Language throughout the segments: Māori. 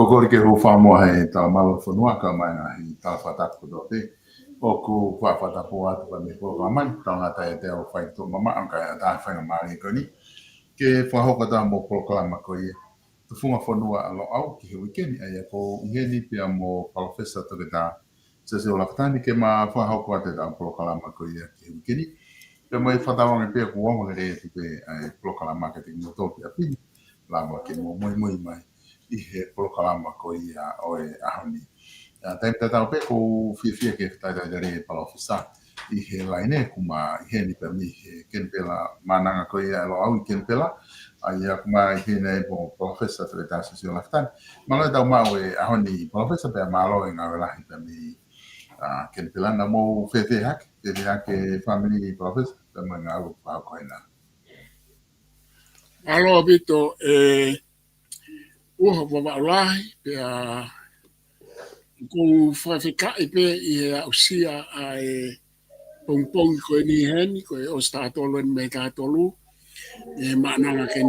Kokori ke ho whamoa he tau mawa whanua ka mai ngahi tau whatako do te. O ku whawhatapo atu pa me kua whamai, tau ngata e te au whai tō mama anka e tā whainga maari koni. Ke whahoka tā mō proklama ko ia. Tu whunga whanua alo au ki he wikeni aia ko iheni pia mō palofesa toke tā. Se se o lakatani ke ma whahoka ate tā proklama ko ia ki he wikeni. Pia mai whatawangi pia kuongo le rea tupe proklama ke te ngotō pia pini. Lama ke mō moi mai. I he proklama ko ia o e ahoni. Taim tatau pe ko fia ke tai re palofisa i he laine kuma i he ni pe mi he kenpela mananga ko ia lo au kenpela ai ia kuma i he nei po professor tre ta sesio laftan. Malo tau mau e ahoni professor pe malo e ngā welahi pe mi kenpela na mo hak ke family professor pe mo ngā au pa ko ina. Alo bito uha wawalahi pe ko whawhika i pe i he ausia ai pongpong ko ni hen ko o statolo me tatolu e mananga ken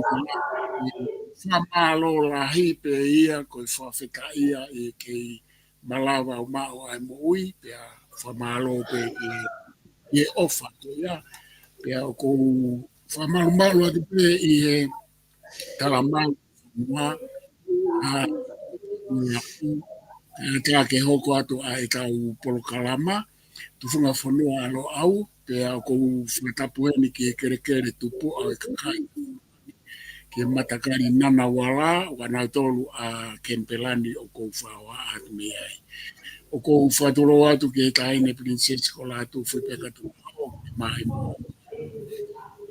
whamalo lahi pe ia ko whawhika ia i ke malawa o mao ai mo ui pe whamalo pe i ofa ko ia pe ko whamalo malo ati pe i he talamau mua Tea ke hoko atu a e kau polokalama, tu whunga whanua alo au, pe au kou whangatapu heni ki e kere tupu au e kakai. Ke matakari nana wala, wanau tolu a Kempelani o kou whawa atu me ai. O kou whaturo atu ke taine princess ko la atu whipeka tu mai mo.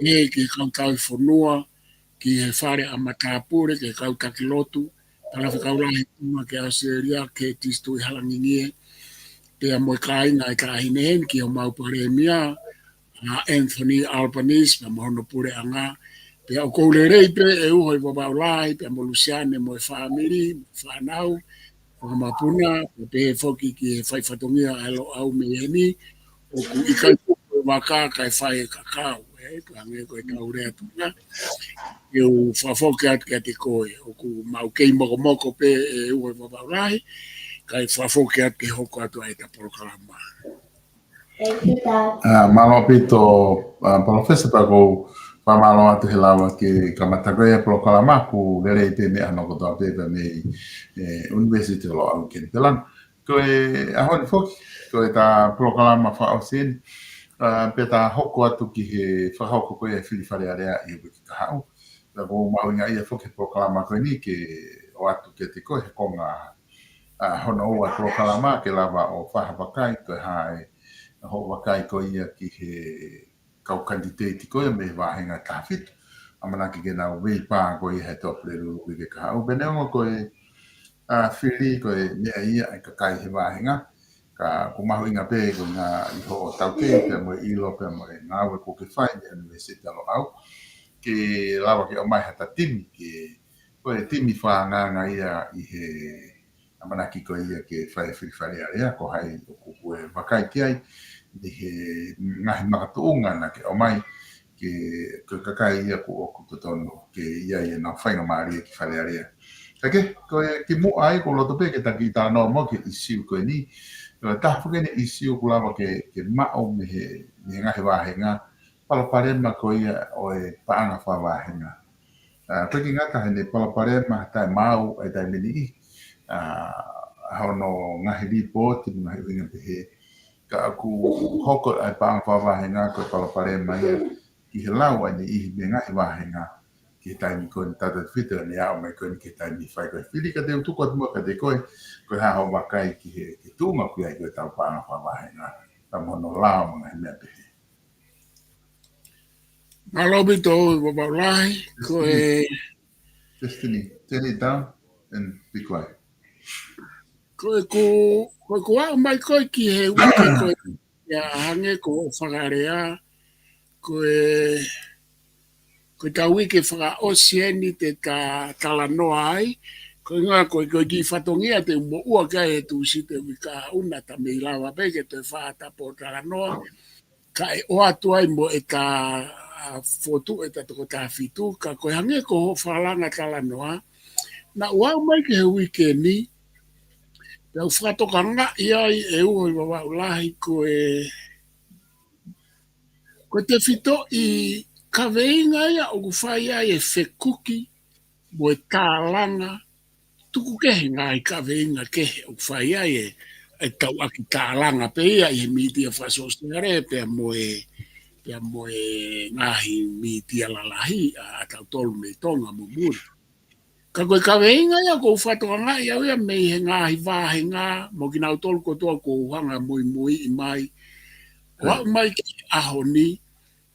E ke kau whanua, ki he whare a matapure, ke kau takilotu, Tala whakaurahi tuma ke Australia ke tistu i halangingie. Pea moe kāinga i kāhinehen ki o maupare mia Anthony Albanese pa mohono pure anga. Pea o kourerei pe e uho i wabaulai, pea mo Luciane moe whamiri, whanau, whamapuna, pe foki ki e whaifatongia alo au me eni, o ku ikai pupo waka kai whai kakao. Pea koe kaurea tuna. Eu whafoke atu kia te koe, o ku mau kei moko pe e ue wawarahi, kai whafoke atu ke hoko atu ai ta porokalama. Malo pito professor pa ko pamalo atu he lawa ke kamatagoia porokalama ku lere te me anoko toa pe me university lo au kenpelan. Koe ahoni foki, koe ta porokalama whaosin, pe ta hoko atu ki he whahoko koe e whiriwhare area i wiki kahau. La go mauinga ia foke proklama ko ni ke o atu ke te koe konga hono o proklama ke lava o whahawakai ko hai ho wakai ko ia ki he kau kandidate ko me wahenga tawhitu amana ki ke nau wei pā ko i he topleru ki ke ka o benengo ko e whiri ko e mea ia ai ka kai he wahenga ka kumahu inga pe ko ngā iho o tauke pe mo ilo pe mo ngā we ko ke whai ni university alo au ke lawa ke o mai hata timi ke koe timi whaanganga ia i he amanaki ko ia ke whae whiriwhare area ko hai o kukue wakai ki ai i he ngahi makatuunga na ke o mai ke kakai ia ku o kutotono ke ia i na whainga maari ki whare area. Kake, koe ki mu ai ko loto pe ke taki tā no mo ke isiu koe ni ta whakene isiu ku lawa ke mao me he ngahi wahenga palaparema ko ia o e paanga whawahenga. Peki ngata hene palaparema tai mau e tai mini i. Hono ngahi lipo ti ngahi winga pehe. Ka aku hoko ai paanga whawahenga ko palaparema ia ki he lau ai ni i me ngahi wahenga ki tai mi ko ni tata whitera ni au mai ko ni ki tai mi whai koe. Whiri ka te utuko atu ka te koe koe haho wakai ki he tūma kui ai koe tau paanga whawahenga. Tamono lao mga himea pehe. Malobi to wabaulai ko e Destiny, turn it down and be quiet. Ko au mai koe ki he wiki koe ia hange ko whakarea ko ta wiki whakaosieni te tala noa ai ko ngā koe ki whatongia te mo ua kai e tūsi te wika una ta mei lawa peke te whatapo tala noa ka e o atu ai mo e ta fotu e ta toko ta fitu ka koe hange ko whalanga tala noa Na ua mai ke he wikendi, pia whakatoka ngā ia e ua i wawa ulahi ko te whito i ka veinga ia o kuwhai ai e whekuki mo e tālanga tuku kehe ngā i ka veinga kehe o kuwhai ai e tau aki tālanga pe ia i he mitia whasostere pia mo e ngahi mitia lalahi a tau tolu me tonga mo muri. Ka koe ka veinga ia ko whatoka ngā ia ia mei he ngahi vāhenga mo ki nau tolu kotoa ko uhanga mui mui i mai. Wa mai ki ahoni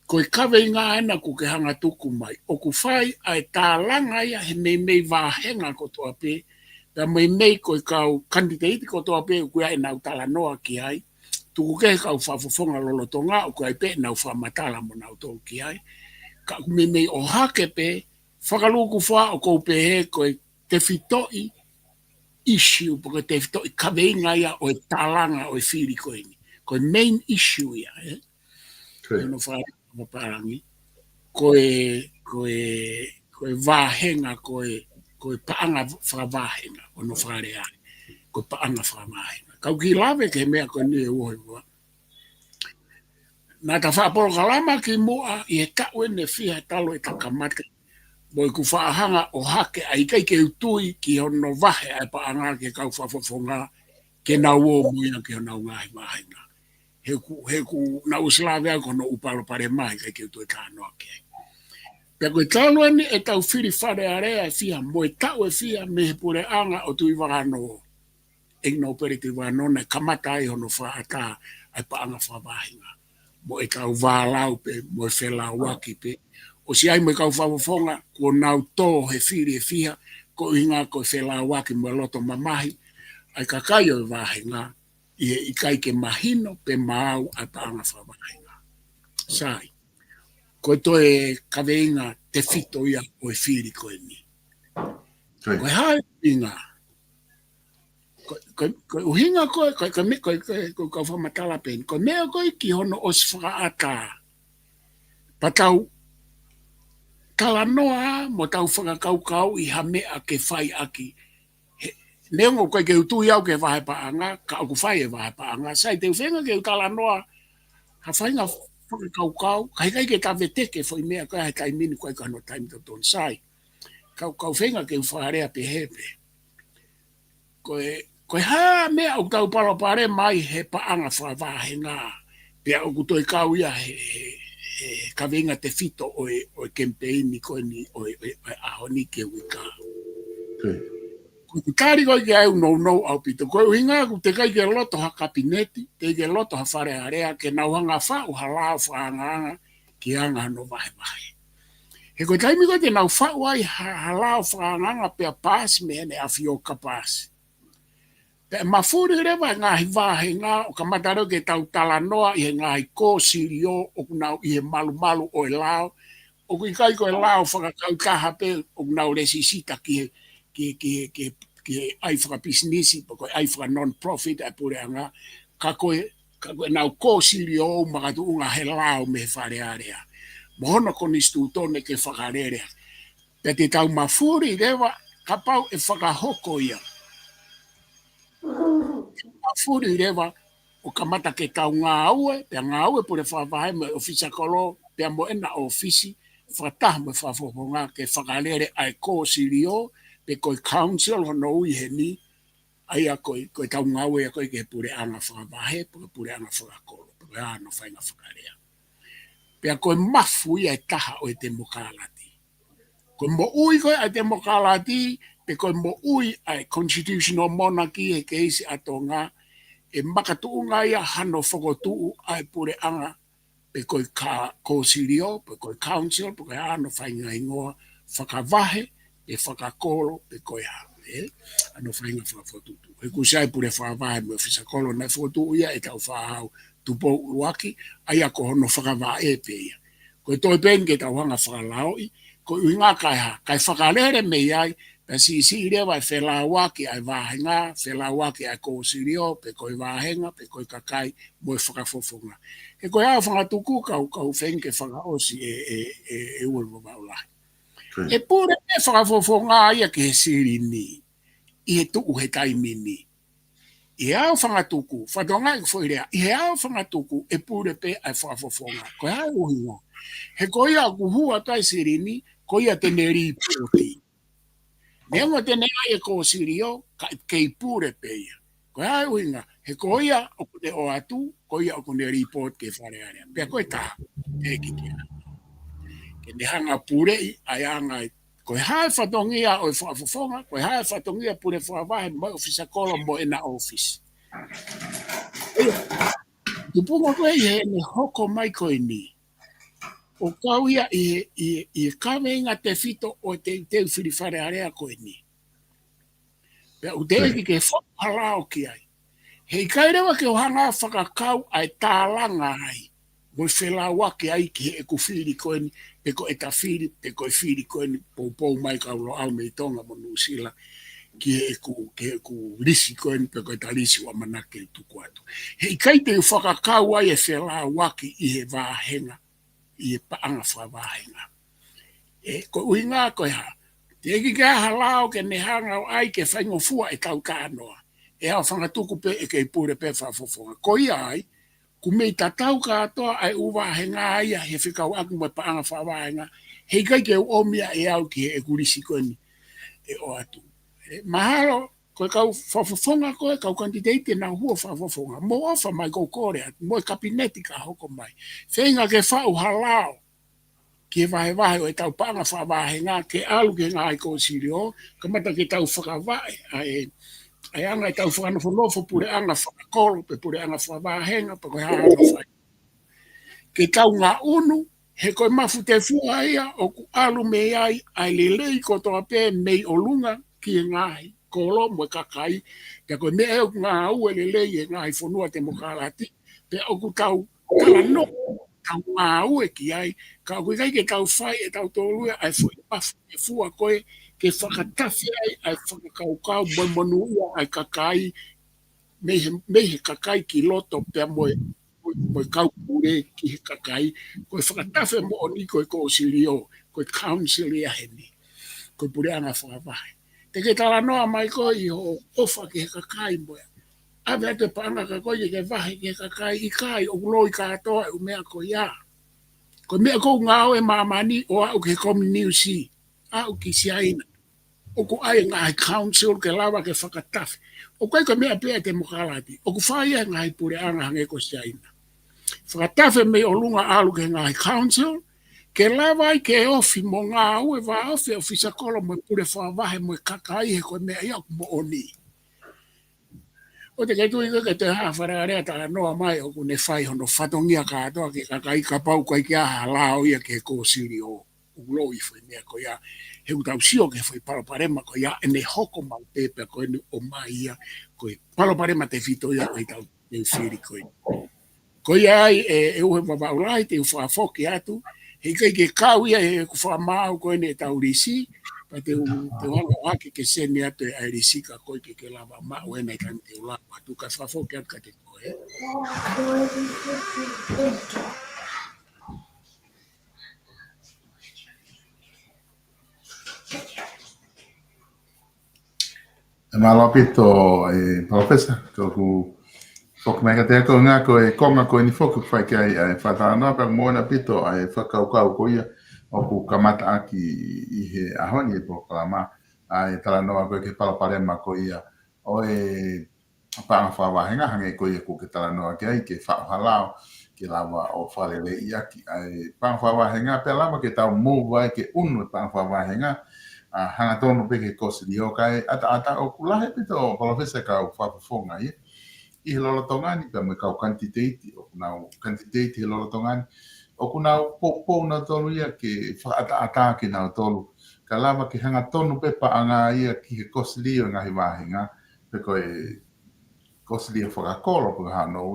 ko ka veinga ana ko ke hanga tuku mai. O ku whai ai tālanga ia he mei mei vāhenga kotoa pe pia mei mei ko kau kanditeiti kotoa pe kuia e nau tala noa ki ai. Tuku ke kau whafofonga lolotonga o kuai pe nau whamatala mo nau tolu ki ai. Ka mei mei o hake pe whakaluku wha o kou pehe koe te whitoi issue, porque te whitoi ka veinga ia o e tālanga o e whiri koe ni. Koe main issue ia, Koe no whaparangi. Koe vāhenga, koe paanga whakavāhenga, o no whare ai. Koe paanga whakavāhenga. Kau ki lawe ke mea koe ni e uho i Nā ta whaporo kalama ki mua i he tau e ne whiha talo e takamata. Moi ku whaahanga o hake ai kai ke utui ki hono vahe ai paanga ke kau whafofonga ke nau o muina ke honau ngahi vahenga. He ku na uslawe ako no upalo pare mai kai ke utui ka noa ke. Pea koe talo ani e tau whiri whare area e whiha moi tau e whiha me he pure anga o tui wahano no periti whanona kamata ai hono whaata ai paanga whavahenga. Mo e kau wālau pe, mo e whelau waki pe, o si ai mo kau whawafonga, ko nau tō he whiri e whiha, ko inga ko whelau waki mo loto mamahi, ai kakai o wāhenga, i kai ke mahino pe mau ai paanga whavahenga. Sai, ko to e kaweinga te whito ia o e whiri koe ni. Koe hai inga, ko uhinga koe ko whamatala pen, ko mea koe ki hono o si whakaata. Patau tala noa mo tau whakakaukau i ha mea ke whai aki. Neongo koe ke utu iau ke wahe paanga, ka aku whai e wahe paanga. Sai te uwhenga ke utala noa, ha whainga whakakaukau, kai ke tawe teke whai mea koe hai taimini koe ka no taimi to ton sai. Kau whenga ke whakarea pe hepe. Koe ha mea o tau palopare mai he paanga whavahenga. Pea o kutoi kau ia he ka venga te fito o e campaign ko ni o ahoni ke wika. Ku tari ko ke au no au pito. Ko hinga ku te kai ke loto ha kabineti, te ke loto ha whare area ke nau hanga wha o halao whaanga ki anga no vahe vahe. He ko taimi ko te nau wha wai halao whaanga pea pasi me ne afio ka pasi. Pe mafuri rewa ngahi vāhenga o ka mataro ke tau tala noa i he ngahi kō sirio o kunau i he malu malu o e lao. O kui kai ko e lao whakakau kaha pe o kunau resi sita ki ai whakapisnisi, po koe ai whaka non-profit e pure anga. Ka koe nau kō sirio o makatu unga he lao me he whare area. Mohono koni stu tone ke whakarerea. Pe te tau mafuri rewa ka pau e whakahoko ia. Furi rewa o kamata ke tau ngā aue, pia ngā aue pure whawhae me ofisa kolo, pia mo ena ofisi, whataha me whawhonga ke whakalere ai ko sirio, pe koe council hono ui he ni, ai a koe tau ngā aue a koe ke pure anga whawhae, pure anga whakakolo, pure ano whainga whakarea. Pia koe mafu ia e taha o e te mokalati. Koe mo ui koe a te mokalati, pe koe mo ui ai constitutional monarchy he keisi ato ngā, e makatuunga ia hano whakotuu ai pure anga pe koe ko sirio, pe koe council, pe koe ano whainga ingoa, whakavahe, pe whakakolo, pe koe hao. Ano whainga whakafotutu. He kusai pure whakavahe me whisakolo na whakotuu ia e tau whahau tupo uruaki, ai ako hono whakavahe pe ia. Koe toi penge tau hanga whakalaoi, koe uinga kai whakalere me iai, pe si rewa e whelawaki ai vāhenga, whelawaki ai ko sirio, pe koe vāhenga, pe koe kakai, mo e whakafofonga. He koe au whangatuku kau whenke whangaosi e ue waulahi. E pure e whakafofonga ia ke he sirini. I he tuku he taimini. I au whangatuku, whatonga i whoirea, i he au whangatuku e pure pe ai whakafofonga. Ko hea uhinga. He koia aku hua tai sirini, koia tene ripoti. Nengo tene ai e ko sirio, kei pure pe ia. Ko hea uhinga, he koia o kune o atu, koia o kune report ke wharearea. Pea koe tā, te kikia. Ke ne hanga pure i ai anga koe hae whatongia o i whaafofonga, koe hae whatongia pure whaawahe mo ofisa kolo mo ena office. Tupunga koe i he ne hoko mai koe ni. O kauia i kawe inga te fito o te whiriwhare area koe ni. Pea u te eki ke whakalao ki ai. Hei kairewa ke o hanga whakakau ai tālanga ai. Moi whela wake ai ki he e ku whiri koe ni, pe ko e ta whiri, pe ko e whiri koe ni, pou mai ka ulo au mei tonga mo Nusila, ki he e ku risi koe ni, pe ko e ta risi wa manake i tuku atu. Hei kai te whakakau ai e whela wake i he wāhenga, i he paanga wha wāhenga. E ko uinga koe ha, te eki kia halao ke ne hanga o ai ke whaingo fua e tau kānoa. E hao whangatuku pe e kei pure pe whafofonga. Ko ia ai, ku mei tatau katoa ai uwahenga ia he whikau aku mai paanga whawahenga. Hei kai ke omia e au ki he e kurisi koe ni e o atu. Mahalo, koe kau whafofonga koe, kau kandidate na hua whafofonga. Mo ofa mai kou kore atu, mo e kabineti ka hoko mai. Whenga ke whau halao, ki he wahe o e tau paanga whawahenga, ke alu ke ngā i kou sirio, kamata ke tau whakawae, ai anga i tau whanofo pure anga whakakolo, pe pure anga whawahenga, pa koe hanga whai. Ke tau ngā unu, he koe mafu te fua ia, o ku alu me ai, ai lelei kotoa pe mei olunga, ki e ngāhi, kolo mo kakai, te koe me eo ngā ue lelei e ngāhi whanua te mokalati, pe o ku tau kalano, tau ngā ue ki ai, ka koe kai ke tau whai e tau tōlua, ai fui mafu te fua koe, ke whakatafi ai whakakaukau, moi monu ia ai kakai, mehe kakai ki loto pia moi kaupure ki he kakai, koe whakatafi mo o ni koe ko sirio, koe council ia heni, koe pure anga whakawahi. Te ke tala noa mai koe i ho ofa ki he kakai moia. Awe ate paanga ka koe ke wahi ki he kakai i kai, o kulo i katoa e umea koe ia. Koe mea kou ngāo e mamani o au ke Common News si. Au ki siaina. O ku ai ngai council ke lawa ke whakatafi. O koe mea pia te mokalati. O ku whai e ngai pure anga hange ko siaina. Whakatafi me o lunga alu ke ngai council, ke lawa i ke ofi mo ngā ue wa ofi ofisa kolo mo pure whawahe mo kakai he koe mea ia mo oni. O te kei tui ke te hawhara rea ta noa mai o ku ne whai hono whatongia katoa ke kakai ka pau kai kia halao ia ke ko siri o uloi fwoi mea ko ia he utau sio ke fwoi paloparema ko ia ene hoko mau pepe ko ene o mai ia ko paloparema te fito ia ko i tau e whiri ko ia. Ko ia ai e uhe wawaulai te uwhaafoki atu he kai ke kau ia e ku whaamau ko ene e tau risi pa te wanga wake ke sene atu e ai risi ka koi ke lava mau ene i kan te ulawa atu ka whaafoki atu ka te koe. E malo pito e profesa ko ku fok mai ka te ko nga ko e konga ko ni fok fai kai e fatana pa mo na pito ai fakau ko ia o ku kamata aki i he ahoni e proklama ai tala no ko ke pala pare ma ko ia o e pa fa wa henga hange ko ia ku ke tala no ki ai ke fa halao ke lava o fale le ia ki ai pa fa wa henga pe lava ke tau mo vai ke unu pa fa wa henga hanga tonu pe ke kosi di o kai ata o kulahe pito profesa ka o fa fonga ia i he lolo tongani pe mo ka quantity o na quantity he lolo tongani o kuna po na tolu ia ke ata ke na tolu ka lava ke hanga tonu pe pa anga ia ki he kosi di o ngahi wahinga pe ko e kosi di fo ka kolo po ha no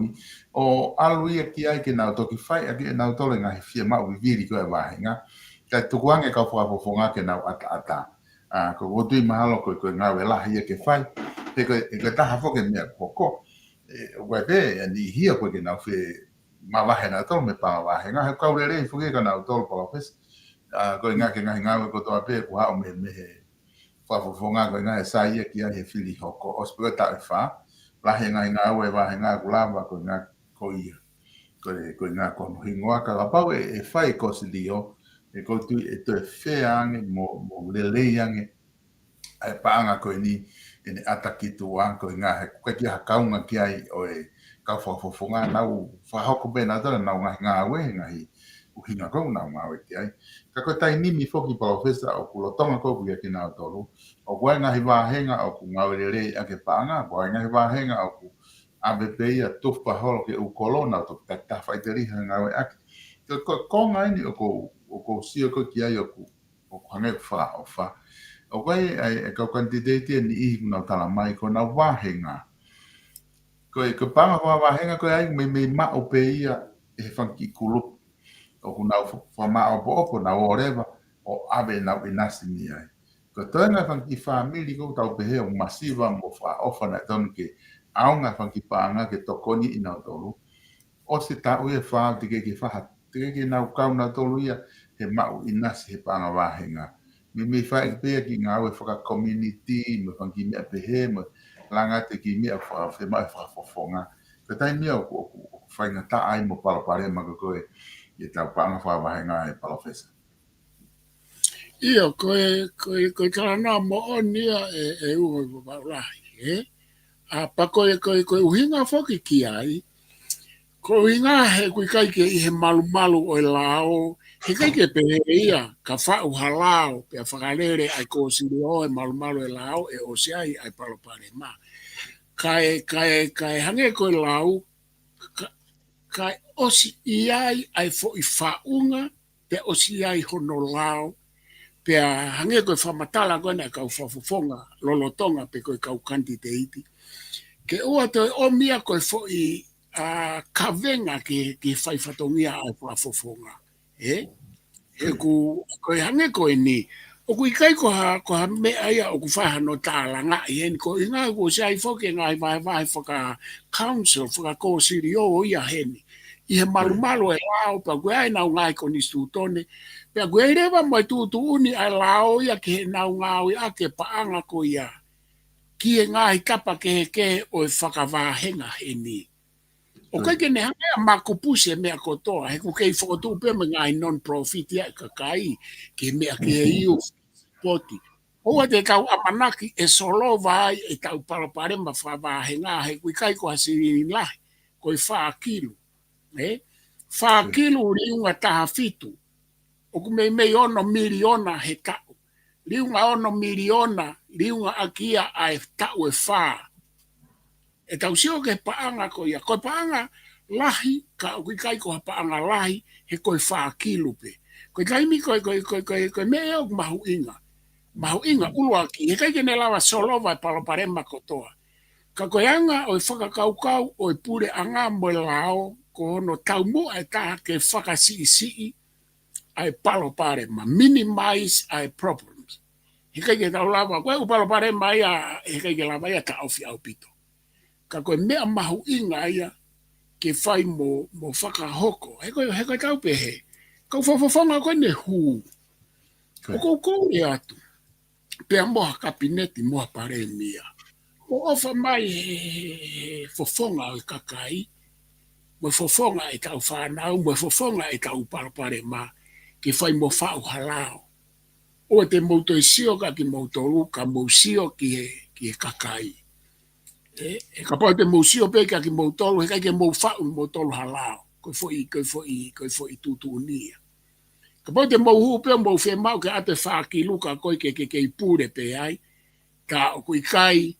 o alu ia ki ai ke na toki fai ake na tolu ngahi fia ma viviri ko e wahinga ka tukuange ka fo fonga ke na ata ko wotu i mahalo ko nga wela ia ke fai pe ko e ta hafo ke me poko webe ni hia ko ke na fe ma wahe na tolu me pa wahe nga he kaurere i fuge ka na tolu pa fes ko nga ke nga ko to pe ko ha o me whafofonga ko nga e sa ia ki ai he whiri hoko o spero ta e wha la he nga we wa he nga kulamba ko nga ko ia ko nga ko hingoa ka la pau e whai ko si dio e ko tu e to e whea ange mo lelei ange ai paanga ko ni ene ataki tu an ko nga he ko ki ha kaunga ki ai o e ka whafofonga na u whahoko be na tala na nga we nga hi uhinga ko na nga we ki ai ka ko tai ni mi foki profesa o kulotonga ko ku ki na tolu o ko nga hi wahenga o ku nga lelei ake paanga ko nga hi wahenga o ku ABP ia tufa holo ke u kolona to ta faiteri nga we ak ko nga ni o ko sio ko ki ai o hange fa o vai ai ka kantidate ni I na tala mai ko na wahenga ko panga wahenga ko ai me ma o pe ia e fanki kulu o kuna fa ma o na whatever o ave na inasi ni ai ko tona fanki family ko tau pe he o masiva mo fa ofa na ton ke aunga fanki panga ke tokoni ina tolu o se ta o e fa te ke fa te ke na ka na tolu ia he mau inasi he panga wahenga me fa pe ki nga o fa community me fanki me pe he me langa te ki me fa fe mai fa fonga ke tai me o fa nga ta ai mo pare ma ko e ta panga fa wahenga e professor ia koe karana mo onia e ua wawalahi, a pa koe uhinga foki ki ai, ko uhinga he koe kai ke i he malu o e lao, he kai ke pe ia, ka whau halao, pe a whakarere ai ko siri o e malu e lao, e o se ai palopare ma. Kai hange koe lao, kai osi iai ai fo I whaunga, pe osi iai hono lao, pe a hange koe whamatala koe na kau whafofonga lolotonga pe koe kau kandidate. Ke ua toi o mia koe fo I kavenga ke whaifatongia ai whafofonga. E koe hange koe ni, o kui kai ko ha mea ia o ku whahano tālanga I hen ko inga ko se ai whoke ngai vai whaka council, whaka ko siri o ia heni. I he malu e lao, pa koe ai nau ngai ko ni stutone, pea koe rewa mai tu uni ai lao ia ke nau ngau ia ke paanga ko ia. Ki e ngai kapa ke o e whakawāhenga he ni. O kai ke ne hanga makupuse mea kotoa, he ko kei whakotu pe me ngai non-profit ia kakai, ke mea ke iu poti. Oa te kau amanaki e solo vai e tau parapare ma whawāhenga he kui kai ko hasiri lahi, ko I whaakilu. Whaakilu riunga taha fitu. O ku mei ono miliona he tau. Riunga ono miliona, riunga akia ai tau e whaa. E tau sio ke paanga ko ia. Ko paanga lahi, ka o kui kai ko paanga lahi, he koe whaakilu pe. Koe kai mi koe mea o mahu inga. Mahu inga ulua ki. He kai kene lawa solo vai paloparema kotoa. Ka koe anga o whakakaukau o pure anga mo lao ko no tau mua e taha ke whakasii ai palopare ma minimize ai problems. He kai ke tau lava, koe u palopare mai a he kai ke lava ia ta ofi au pito. Ka koe mea mahu inga ia ke whai mo whakahoko. He koe tau pehe. Kau whawhawhanga koe ne hu. O kou e atu. Pea moha kabineti moha pare mia. O ofa mai he fofonga o kakai. Mo fofonga e tau whanau, mo fofonga e tau parapare ma, ke whai mo whau halao. O te mouto I sio ka ki mouto luka, mou sio ki he kakai. E ka pau te mou sio pe ka ki mouto lu, he kai ke mou whau mouto lu halao. Koe fo I tutu unia. Ka pau te mou hupe, mou whemau ke ate whaki luka koe ke pure pe ai, ka o kui kai,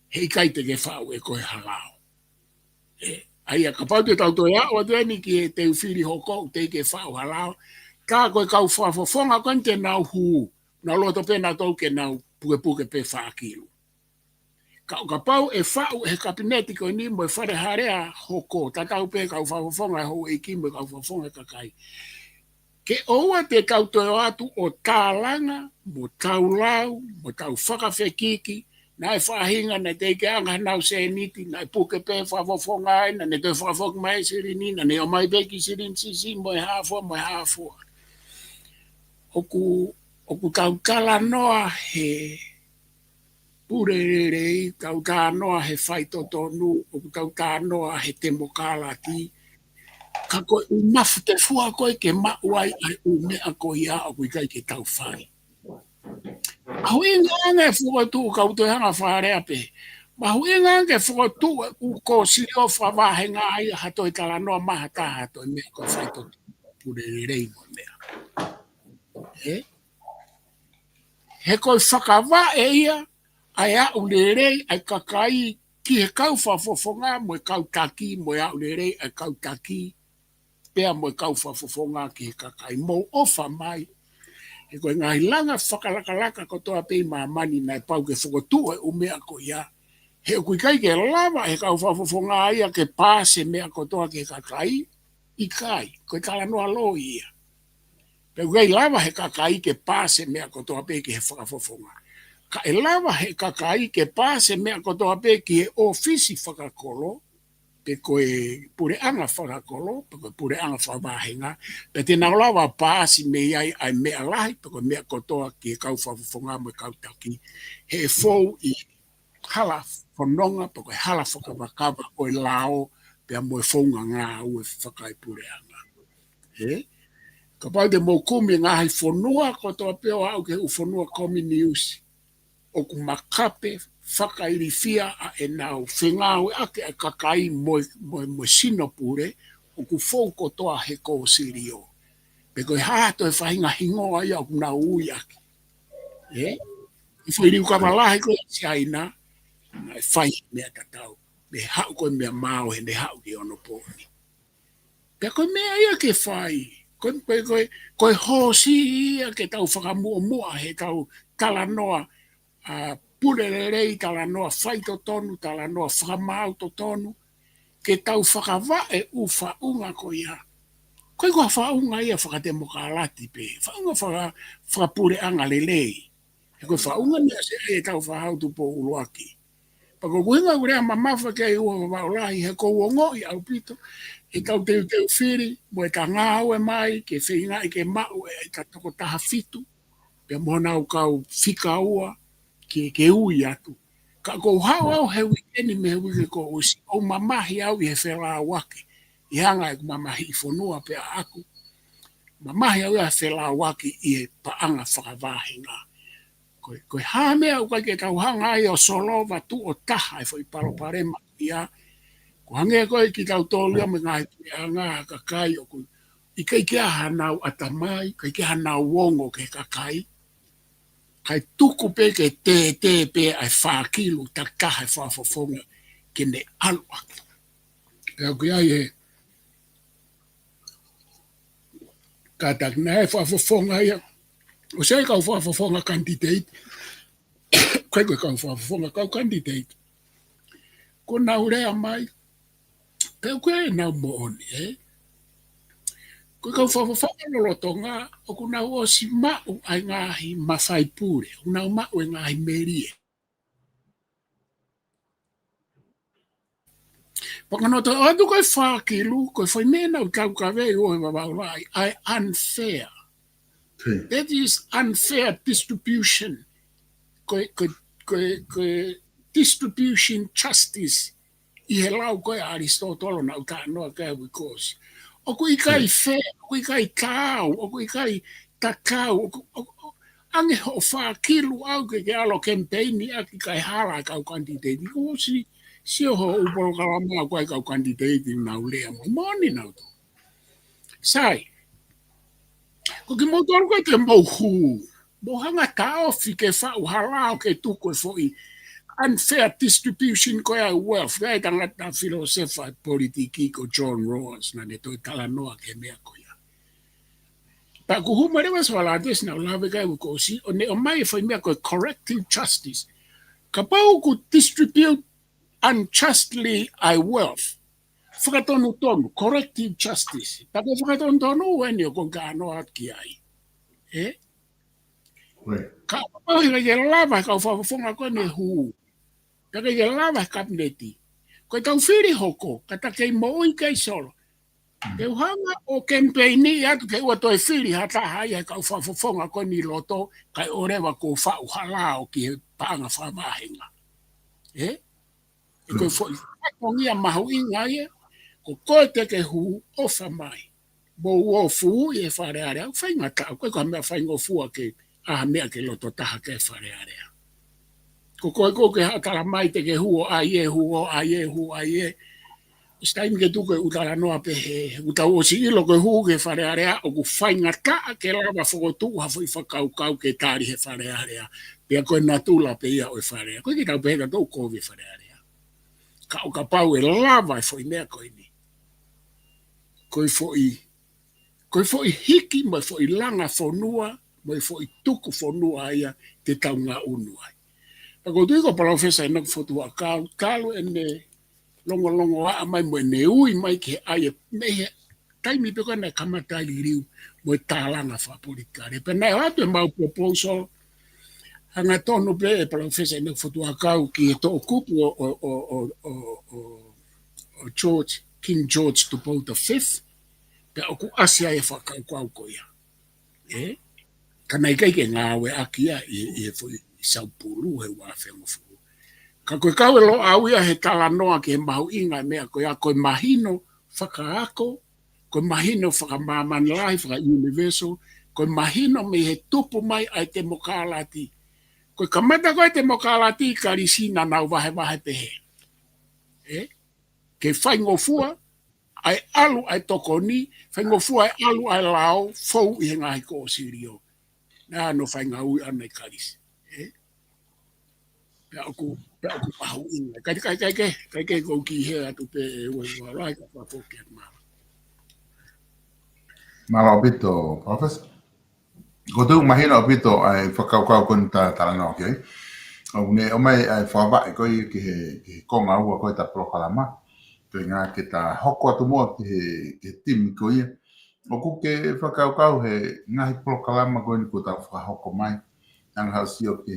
hei kai te ke whau e koe halao. Aia, ka pau te tau toi a, o te ni ki te uwhiri hoko, te ke whau halao, ka koe kau whafonga koe te nau hu, na loto pe na tau ke nau puke pe whakilu. Ka pau e whau he kabineti koe ni mo e whare harea hoko, ta tau pe kau whafonga ho e ki mo kau whafonga kakai. Ke oua te tau toi atu o tālanga, mo tau lau, mo tau whakawhekiki, na e whahinga na te ke anga nau se niti, na e puke pe whafofonga ai, na ne te whafok mai sirini, na ne o mai beki sirin sisi, mo e hafua. o ku tau kala noa he purerei, tau tā noa he whaito tonu, o ku tau tā noa he te mokala ki, ka koe u mafu te fua koe ke mauai ai u mea koe ia o ku ikai ke tau whai. Au inga ange fua tu kautoe hanga wharea pe, ma hu inga ange fua tu u ko sirio whawahenga ai hatoi kala noa maha tā hatoi mea koe whaito purerei mo mea. He koe whakawa e ia, ai a ulerei, ai kakai, ki he kau whafofonga, mo e kau taki, mo e a ulerei, ai kau taki, pea mo e kau whafofonga ki he kakai, mo ofa mai. He koe ngahi langa whakalakalaka ko toa pei mamani na e pau ke whakotue o mea ko ia. He o kui kai ke lava he kau whafofonga ia ke pāse mea ko toa ke kakai, i kai, koe kala noa lo ia. Pe gai lava he kakai ke pāse mea ko toa pei ke he whakafofonga. Ka e lava he kakai ke pāse mea ko toa pei ki he ofisi whakakolo, pe koe pure anga whakakolo, pe koe pure anga whawahenga, pe te nau lawa pāsi me iai ai mea lahi, pe koe mea ko toa ki he kau whafofonga mo e kau taki, he fou i hala whanonga, pe koe hala whakawakawa o e lao, pe a mo e whaunga ngā ue whakai pure anga. Ka pau te mō kumi ngā hai whanua ko toa peo au ke u whanua kominiusi. O ku makape whakairifia a e nau whengau ake a kakai mo sino pure o ku whou ko toa he ko sirio. Pe koe hāto e whahinga hingoa ia o ku nau ui ake. I whairiu kawalahi ko si aina, na e whai mea tatau. Me hau koe mea mao he ne hau ki ono pōni. Pe koe mea ia ke whai. Koe hosi ia ke tau whakamua he tau tala noa purerei, tala noa whaito tonu, tala noa whakamauto tonu, ke tau whakawa e u whaunga ko ia. Koe kua whaunga ia whakademokalati pe, whaunga whakapure anga lelei. He koe whaunga mea se e tau whahautu po uloaki. Pako kuhinga urea mamafa ke i ua waulahi he kou ongo i au pito, e tau teu whiri, mo e ka ngāu e mai, ke whinga i ke mau e ka toko taha fitu, pe mona au kau whika ua, ke ui atu. Ka kou hau au he wikeni me he wike ko usi, o mamahi au i he whela wake, i hanga e mamahi i whanua pe a aku. Mamahi au i he whela wake i he paanga whakawāhinga. Koe hāmea au kai ke tau hanga ai o solova tu o taha e whai paroparema ia. Ko hange koe ki tau tōlia me ngai ngā kakai o koe. I kai kia hanau atamai, kai kia hanau wongo ke kakai. Kai tuku pe ke te pe ai whakilu ta kaha e whafofonga ke ne alu aki. Pea koe ai he. Ka tak na e whafofonga ia. O sei kau whafofonga candidate. Koe kau whafofonga kau candidate. Ko nau rea mai. Pea koe e nau mooni, Koe kau whafofonga lolotonga, o ku nau o si mau ai ngahi mawhai pure, o nau mau e ngahi merie. Pakanoto, o atu koe whakilu, koe whai mena u tau ka vei o he wawaulai, ai unfair. That is unfair distribution. Koe distribution justice. I he lau koe Aristotolo na uta noa kai wikosi. O kui kai fair, o kui kai kau, o kui kai takau, ange ho whakilu au ke alo campaigni aki kai hala kau kandidati. Ko si ho uporo kalama koe kau kandidati na ulea mo moni na uto. Sai, ko ki motoru koe te mohu, mohanga tao fi ke whau halao ke tuko e foi, unfair distribution ko ya wealth ga tanga ta philosopher politiki ko John Rawls na ne to tala noa ke mea ko ya pa ku humare was wala des na la vega ko si o ne o mai foi mea ko corrective justice ka pa ku distribute unjustly I wealth fakatonu tonu corrective justice pa ko fakatonu tonu when you ko ga no at ki ai ka pa ga lava ka fa fonga ko ne hu Taka i lava kapneti. Koe tau whiri hoko, ka take mo i kai solo. Ke uhanga o campaigni atu ke ua toi whiri hata hai e kau whafofonga ko ni loto kai orewa ko whau halao ki he paanga whamahenga. E koe fwoi whakongia mahu inga ia ko koe te ke hu ofa mai. Bo ua fu e whare area. Whainga tau koe ka mea whainga fua ke aha mea ke loto taha ke whare area. Ko koe ko ke hatala mai te ke huo ai e huo ai e huo ai e. Stai ke tu ke utala noa pe he utau o si ilo ke hu ke whare area o ku whainga taa ke lava whakotu ha fwoi whakau kau ke tari he whare area. Pea koe natula pe ia o e whare area. Koe ki tau pe heka tau kovi whare area. Ka o ka pau e lava e fwoi mea koe ni. Koe fwoi hiki mo e fwoi langa whonua mo e fwoi tuku whonua ia te tau ngā unua. Ako tui ko profesa ina fotua kau kalu ene longo a mai mo ne ui mai ke ai me taimi pe kana kamata liu mo talanga fa politikare pe na atu mau proposal hanga tonu pe profesa ina fotua kau ki to kupu o George King George to Paul the Fifth pe oku asia e fa kau ko ia kana ikai ke ngawe akia e foi saupulu he wa fengo fu ka koe kau e lo au ia he tala noa ke he mahu inga mea koe a koe mahino whakaako, koe mahino whakamāmanilai, whaka universal, koe mahino me he tupu mai ai te mokalati. Koe kamata koe te mokalati ka risina nau wahe pehe. Ke whaingofua ai alu ai tokoni, whaingofua ai alu ai lao, fau i he ngahi ko o sirio. Nā no whaingaui anai karisi. Pea oku mahu inga. Kai ke kou ki he atu pe e ue warai ka whapoke mara. Mara opito, professor. Ko tu mahina opito ai whakaukau kon ta tarana ok. O ne o mai ai whawa e koi ki he konga ua koi ta prokalama. Koi ngā ke ta hoko atu mua ki he timi ko ia. O ku ke whakaukau he ngahi prokalama koi ni ko ta whahoko mai. Ang hausio ki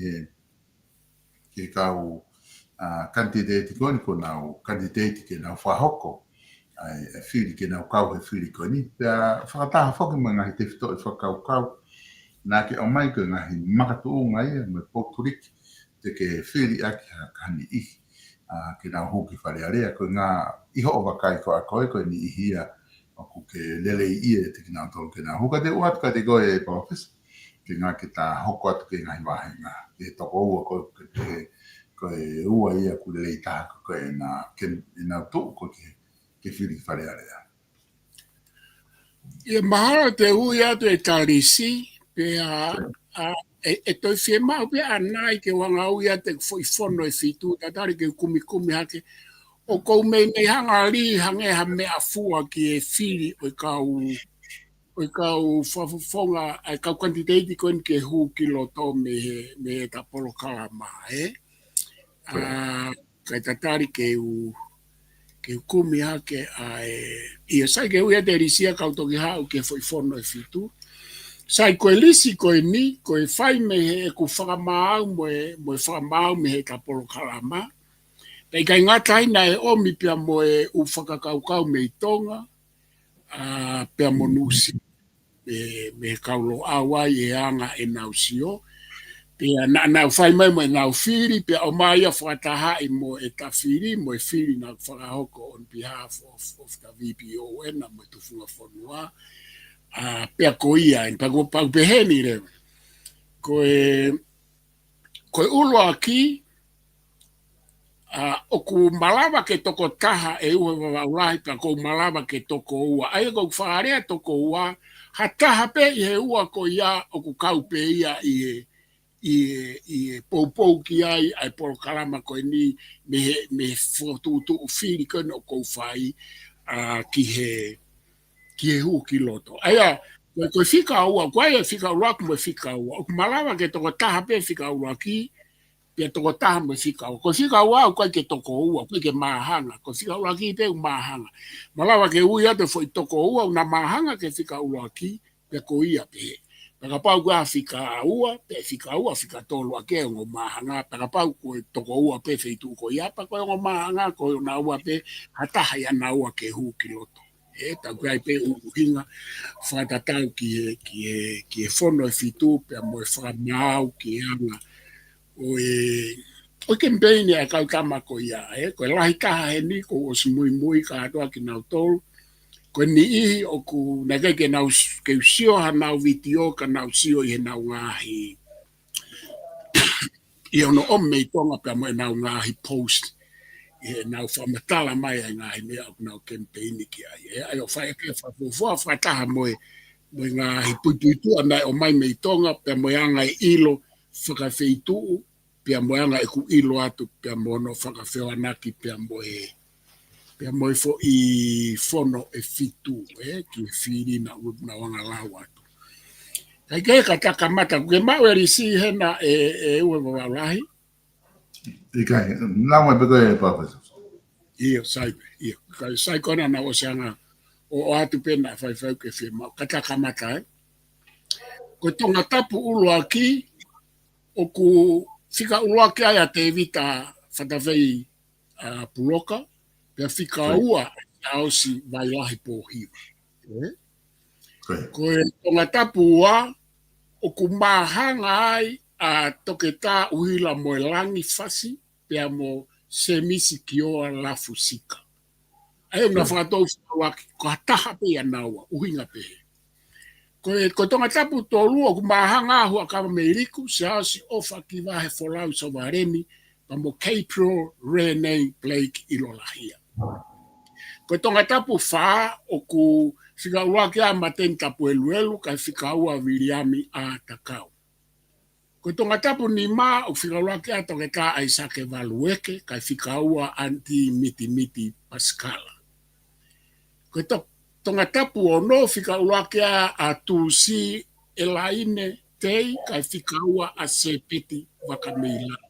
he kau candidate ko ni ko nau candidate ke nau whahoko. Ai whiri ke nau kau he whiri ko ni. Pea whakataha whoki mo ngahi te whito e whakaukau. Nā ke o mai ko ngahi makatu o ngai me poturiki te ke whiri aki kani ihi. Ke nau hoki whare area ko ngā iho o wakai ko a koe ni ihia o ku ke lele i e te ki nau tolu ke nau hoka te uat ka te koe e professor. Ke ngā ke tā hoko atu ke ngahi wahe ngā. Ke toko ua koe koe ua ia ku lele i taha koe nā tō koe ke whiri whare area. Ia mahara te hui atu e tarisi, pea e toi whie mau pea anai ke wanga hui atu e foi fono e fitu, tatari ke kumi hake, o kou mei hanga li hange ha mea fua ki e whiri o kau whafonga, ai kau quantitative koen ke hu ki loto me he tapolo kalama, kai tatari ke kumi hake ia sai ke ui ate risia kau toki hau ke foi fono e fitu. Sai koe lisi koe ni, koe whai me he ku whakamau mo e whakamau me he tapolo kalama. Pei kai ngatai na e omi pia mo e u whakakaukau me i tonga, pia mo nusi me he kaulo awai e anga e nausio. Pia nau whai mai mo e nau whiri, pia o mai a whakatahai mo e ta whiri, mo e whiri na whakahoko on behalf of the VPON, na mo e tufunga whanua. Pia ko ia, en pau peheni re. Koe ulo aki, o ku malawa ke toko taha e ue wawaulahi, pia ko malawa ke toko ua. Ai ko whaarea toko ua, ha taha pe i he ua ko ia, o ku kau pe ia i poupou ki ai polo kalama koe ni me whotutu o whiri koe no kou whai ki he hu ki loto. Aia, koe whika ua, koe e whika ua ku me whika ua. O ku malawa ke toko taha pe whika ua ki, pia toko taha me whika ua. Koe whika ua koe ke toko ua, koe ke mahanga. Koe whika ua ki pe u mahanga. Malawa ke ui ate foi toko ua, una mahanga ke whika ua ki, pia ko ia pe. Paka pau kua whika ua, pe whika ua, whika tolu a ke ngo mahanga. Paka pau koe toko ua pe wheitu ko ia, pa koe ngo mahanga, koe na ua pe, hataha ia na ua ke hu ki loto. E ta kai pe uhinga whatatau ki e whono e fitu pe mo e whamau ki anga o ke mbeni a kau tamako ia ko lahi kaha he ni ko o smui mui ka atoa ki nau tolu ko ni I o ku nage ke nau ke usio ha nau vitio ka nau sio I he nau ngahi I ono o mei tonga pe mo e nau ngahi post e nau whamatala mai ai ngahi mea o nau kempeini ki ai ai o whae ke whafufua whataha mo ngā hipuitu ana o mai mei tonga pe mo anga I ilo whakawheitu pe mo anga e ku ilo atu pe mo no whakawheo anaki pe mo fo I fono e fitu ki whiri na wanga lau atu. Kai ke ka takamata ke mau e risi hena ue wawarahi. Ikai, nā mai peko e Professor. Iyo, sai kona na o sanga o atu pena whaiwhau ke whima. Ka takamata Ko tonga tapu ulu aki o ku whika ulu aki ai a te vita whatawhei puloka pia whika ua a osi vai lahi pōhiwa. Ko tonga tapu ua o ku mahanga ai a toke tā uhila mo e langi fasi pia mo se misi ki oa lafu sika. Ai una whakatou whakawaki ko hataha pe anaua uhinga pe. Ko tonga tapu tolu o ku mahanga ahu a kama meiriku se asi ofa ki wahe folau sa wareni pa mo Capro Renee Blake Ilolahia. Ko tonga tapu wha o ku whika ua ki a maten tapu eluelu kai whika ua Wiriami a takau. Ko tonga tapu ni ma o whika ua ki a toke ka Aisake Valueke kai whika ua anti miti miti Pascala. Ko tonga tapu o no whika ua ki a tūsi e laine tei kai whika ua a sepiti wakameila.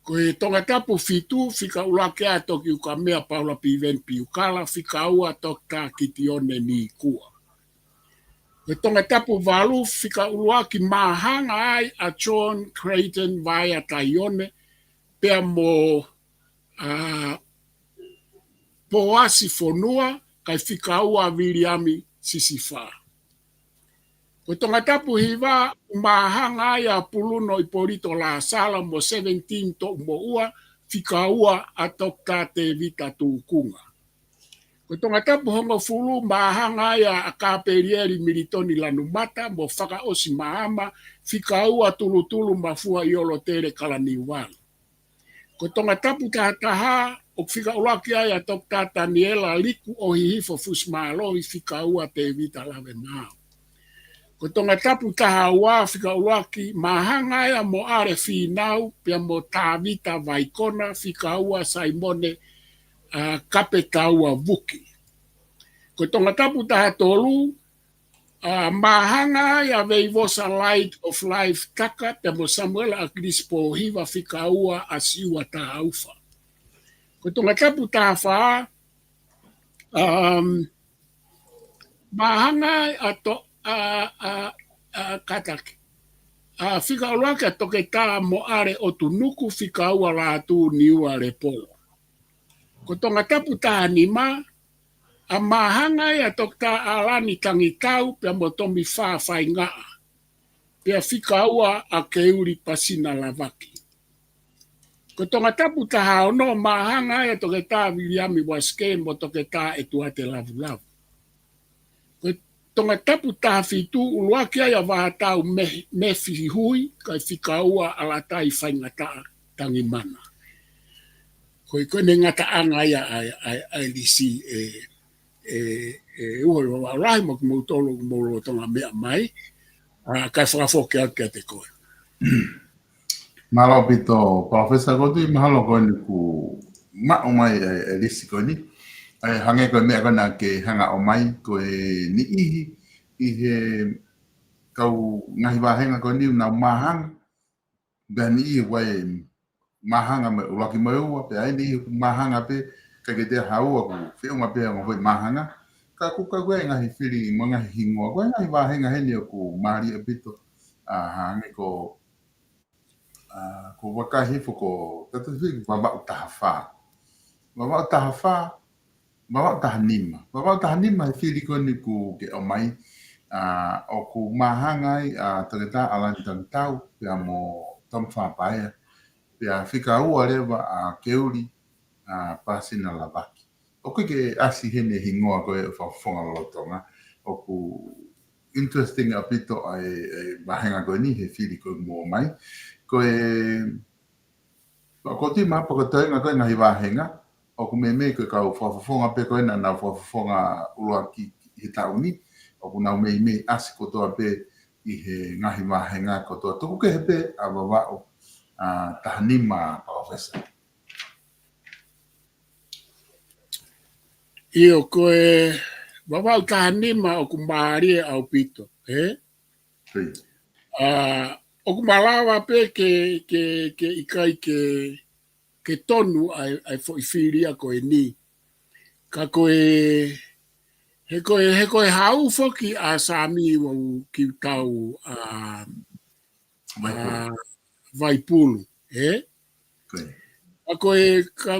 Ko tonga tapu fitu whika ua ki a toki uka mea Paula Piven Piukala whika ua tokta kitione ni kua. Ko tonga tapu valu whika ua ki mahanga ai a John Creighton vai a Taione pea mo poasi fonua kai whika ua Wiriami Sisifa. Ko tonga tapu hiva mahanga ai a puluno I Polito La Sala mo 17 to mo ua whika ua a tokta te vita tūkunga. Ko tonga tapu hongo fulu mahanga ai a kaperieri Militoni Lanumata mo whaka osi mahama whika ua tulu mafua Iolo Tere Kalaniwala. Ko tonga tapu tahataha o whika ua ki ai a tokta Daniela Liku o hihifo fusmalohi whika ua te vita lave nao. Ko tonga tapu taha ua whika ua ki mahanga ai a mo are whinau pia mo tāvita vaikona whika ua Saimone kapeta ua vuki. Ko tonga tapu taha tolu mahanga ai a veivosa Light of Life taka pia mo Samuel Agrispo hiva whika ua a siua taha ufa. Ko tonga tapu taha wha mahanga ai a to kataki. Whika ua ki a toke tā mo are o tunuku whika ua la tu niua re polo. Ko tonga tapu taha nima a mahanga ai a toke tā alani tangitau pia mo tomi whawhai ngaa. Pia whika ua a keuri pasina lavaki. Ko tonga tapu taha ono mahanga ai a toke tā Wiriami Waske mo toke tā e tuate lavu. Tonga tapu taha fitu uluaki ai a wahatau me whihui kai whika ua alatai whaingata tangimana. Koe ne ngata anga ia ai lisi uho wa rai mo mo tolo mo tonga mea mai kai whakawhoke ake te koe. Malo pito Professor Godi mahalo ko ni ku ma o mai lisi ko ni. Ai hange ko mea kona ke hanga o mai ko ni ihi I he kau ngahi wahenga ko ni na mahanga ben I wai mahanga me ulaki mai ua pe ai ni mahanga pe ka ke te haua ku whiunga pe o hoi mahanga ka kuka koe ngahi whiri mo ngahi hingoa koe ngahi wahenga heni o ku maari e pito hange ko wakahi fo ko tatu whiri wabau taha wha Bawa tahanima. Bawa tahanima e whiri koni ku ke o mai. O ku mahangai tagata alani tagatau pia mo tam whapaea. Pia whika ua rewa a keuri pasina lavaki. O ke asi hene hingoa koe e whawhonga lotonga. O ku interesting apito ai mahenga koe ni he whiri koe mo mai. Koe ko ti ma ko te nga koe ngahi wahenga. O ku me koe kau whawhonga pe koe na whawhonga ulua ki he tauni. O ku nau me asi kotoa pe i he ngahi wahenga kotoa. Tuku ke he pe a wawao tahanima professor. Io koe wawau tahanima o ku maarie au pito. O ku malawa pe ke ikai ke tonu ai fo i whiria koe ni. Ka koe he koe hau foki a Sami wau ki tau Vaipulu. Ka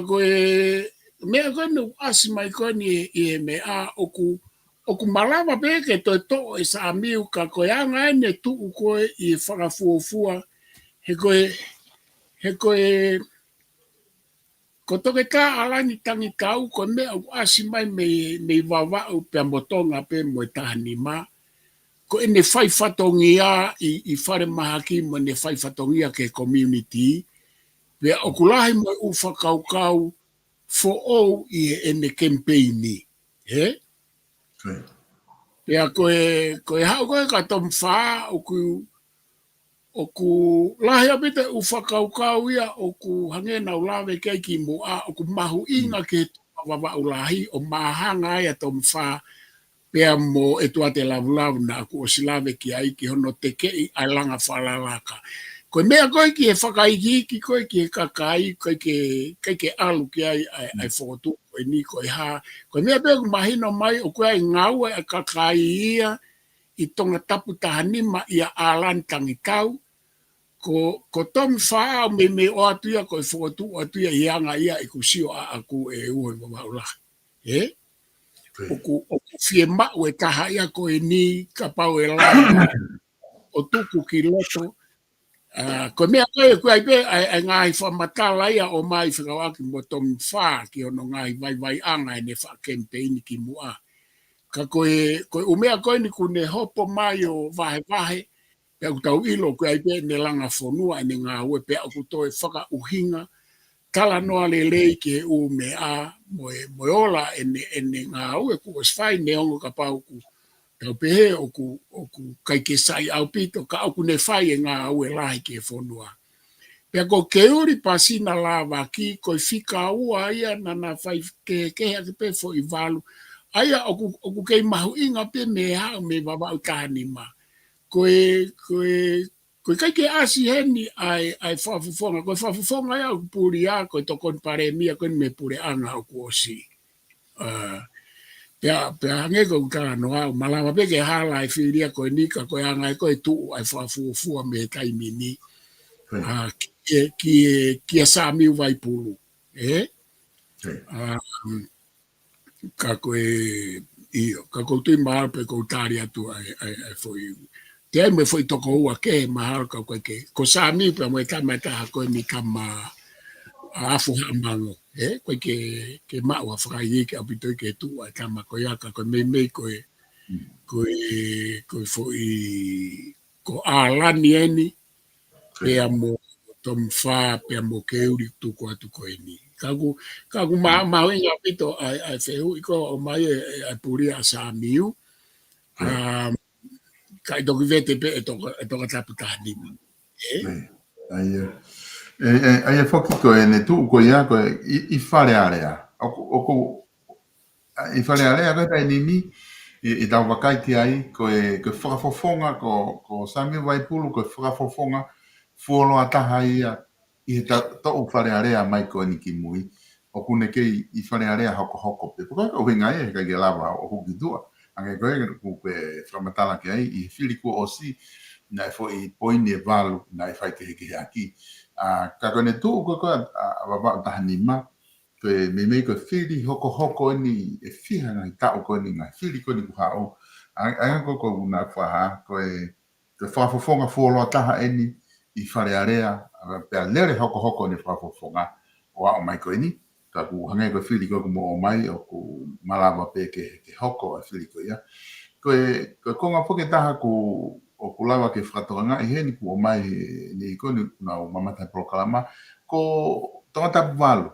koe mea koe no asi mai koe ni i he mea o ku malawa pe ke toi to e Sami ka koe anga ene tu koe i whakafuofua he koe ko toke ka alani tangi kau ko me au asi mai me wawa pia motonga pe mo tahanima ko ene fai fatongia i fare mahaki mo ne fai fatongia ke community pe okulahi mo ufa kau fo o i ene campaigni pe koe hau koe ka tom fa o ku lahi apite u whakaukau ia o ku hangena u lawe kei ki mua o ku mahu inga ke wawa u lahi o mahanga ia tom wha pea mo e tua te lavulavu na aku o silawe ki ai ki hono te kei ai langa whalalaka. Koe mea koe ki e whakaiki ki koe ki e kakai koe ke alu ki ai whotu koe ni koe ha. Koe mea pea ku mahino mai o koe ai ngau e kakai ia i tonga tapu tahanima ia alan tangitau. Ko tom wha me o atuia ko e whakatu atuia i anga ia e kusio a aku e ue wawaula. O ku fie mau e taha ia ko e ni ka pau e lai o tuku ki loto. Ko mea koe ai pe ai ngai whamatala ia o mai whikawaki mo tom wha ki ono ngai vai anga e ne wha campaign ki mua. Ka koe umea koe ni kune hopo mai o vahe pe au tau ilo ko ai pe ne langa fonua ne ngā ue pe au toi whaka uhinga tala noa le lei ke u me a moe ola ene ngā ue ku os fai ne ongo ka pau ku tau pehe o ku kai ke sai au pito ka au ku ne fai e ngā ue lahi ke fonua. Pe ko ke uri pasina lava ki ko fika ua ia na fai ke hake pe fo i valu. Aia o ku kei mahu inga pe me hao me wawa utanima. Koe kai ke asi heni ai whafufonga. Koe whafufonga ia ku puri a koe tokon pare mia koe me pure anga o kuosi. Pea hange ko utara no au malama pe ke hala ai whiria koe nika koe anga koe tuu ai whafufua me taimi ni. Ki a Sami Vaipulu. Ka koe tui mahal pe kou tari atu ai foi. Te ai me foi toko ua ke mahal ka koe ke. Ko Sami pe mo e tamata ha koe ni kama afu hamango. Koe ke maua whakai ke apitoi ke tu ai kama koe aka koe mei koe foi ko alani eni pea mo tom wha pea mo keuri tuku atu koe ni. Kaku mahu inga pito ai whehu iko o mai ai puri a Samiu. Ka i toki vete pe e toka tapu tahanima. Ai whoki koe ne tuu koe ia koe i whare area. I whare area koe kai nimi i tau wakai ki ai koe whakafofonga ko Samiu Vaipulu koe whakafofonga fuolo ataha ia i he tau whare area mai koe ni ki mui. O kune kei i whare area hoko pe. Puka o hinga e kai ke lava o huki tua. Ange koe koe whamatala ki ai i whiri kua o si na e fo i poine valu na e whai ke heke haki. Ka kone tū koe koe a wawau tahanima me ko fili hoko ni e fiha ngai tau ko ni ngai fili ko ni ku hao anga ko una fa ko te whafofonga fuolo taha eni I whare area pia lere hoko ni whafofonga o a o mai ko eni ka ku hangai ko fili ko mo o mai o ku malawa pe ke hoko a fili ko ia ko konga poke taha ku o kulawa ke whakatonga I heni ku o mai ni ko ni na o mamata proklama ko tongata walu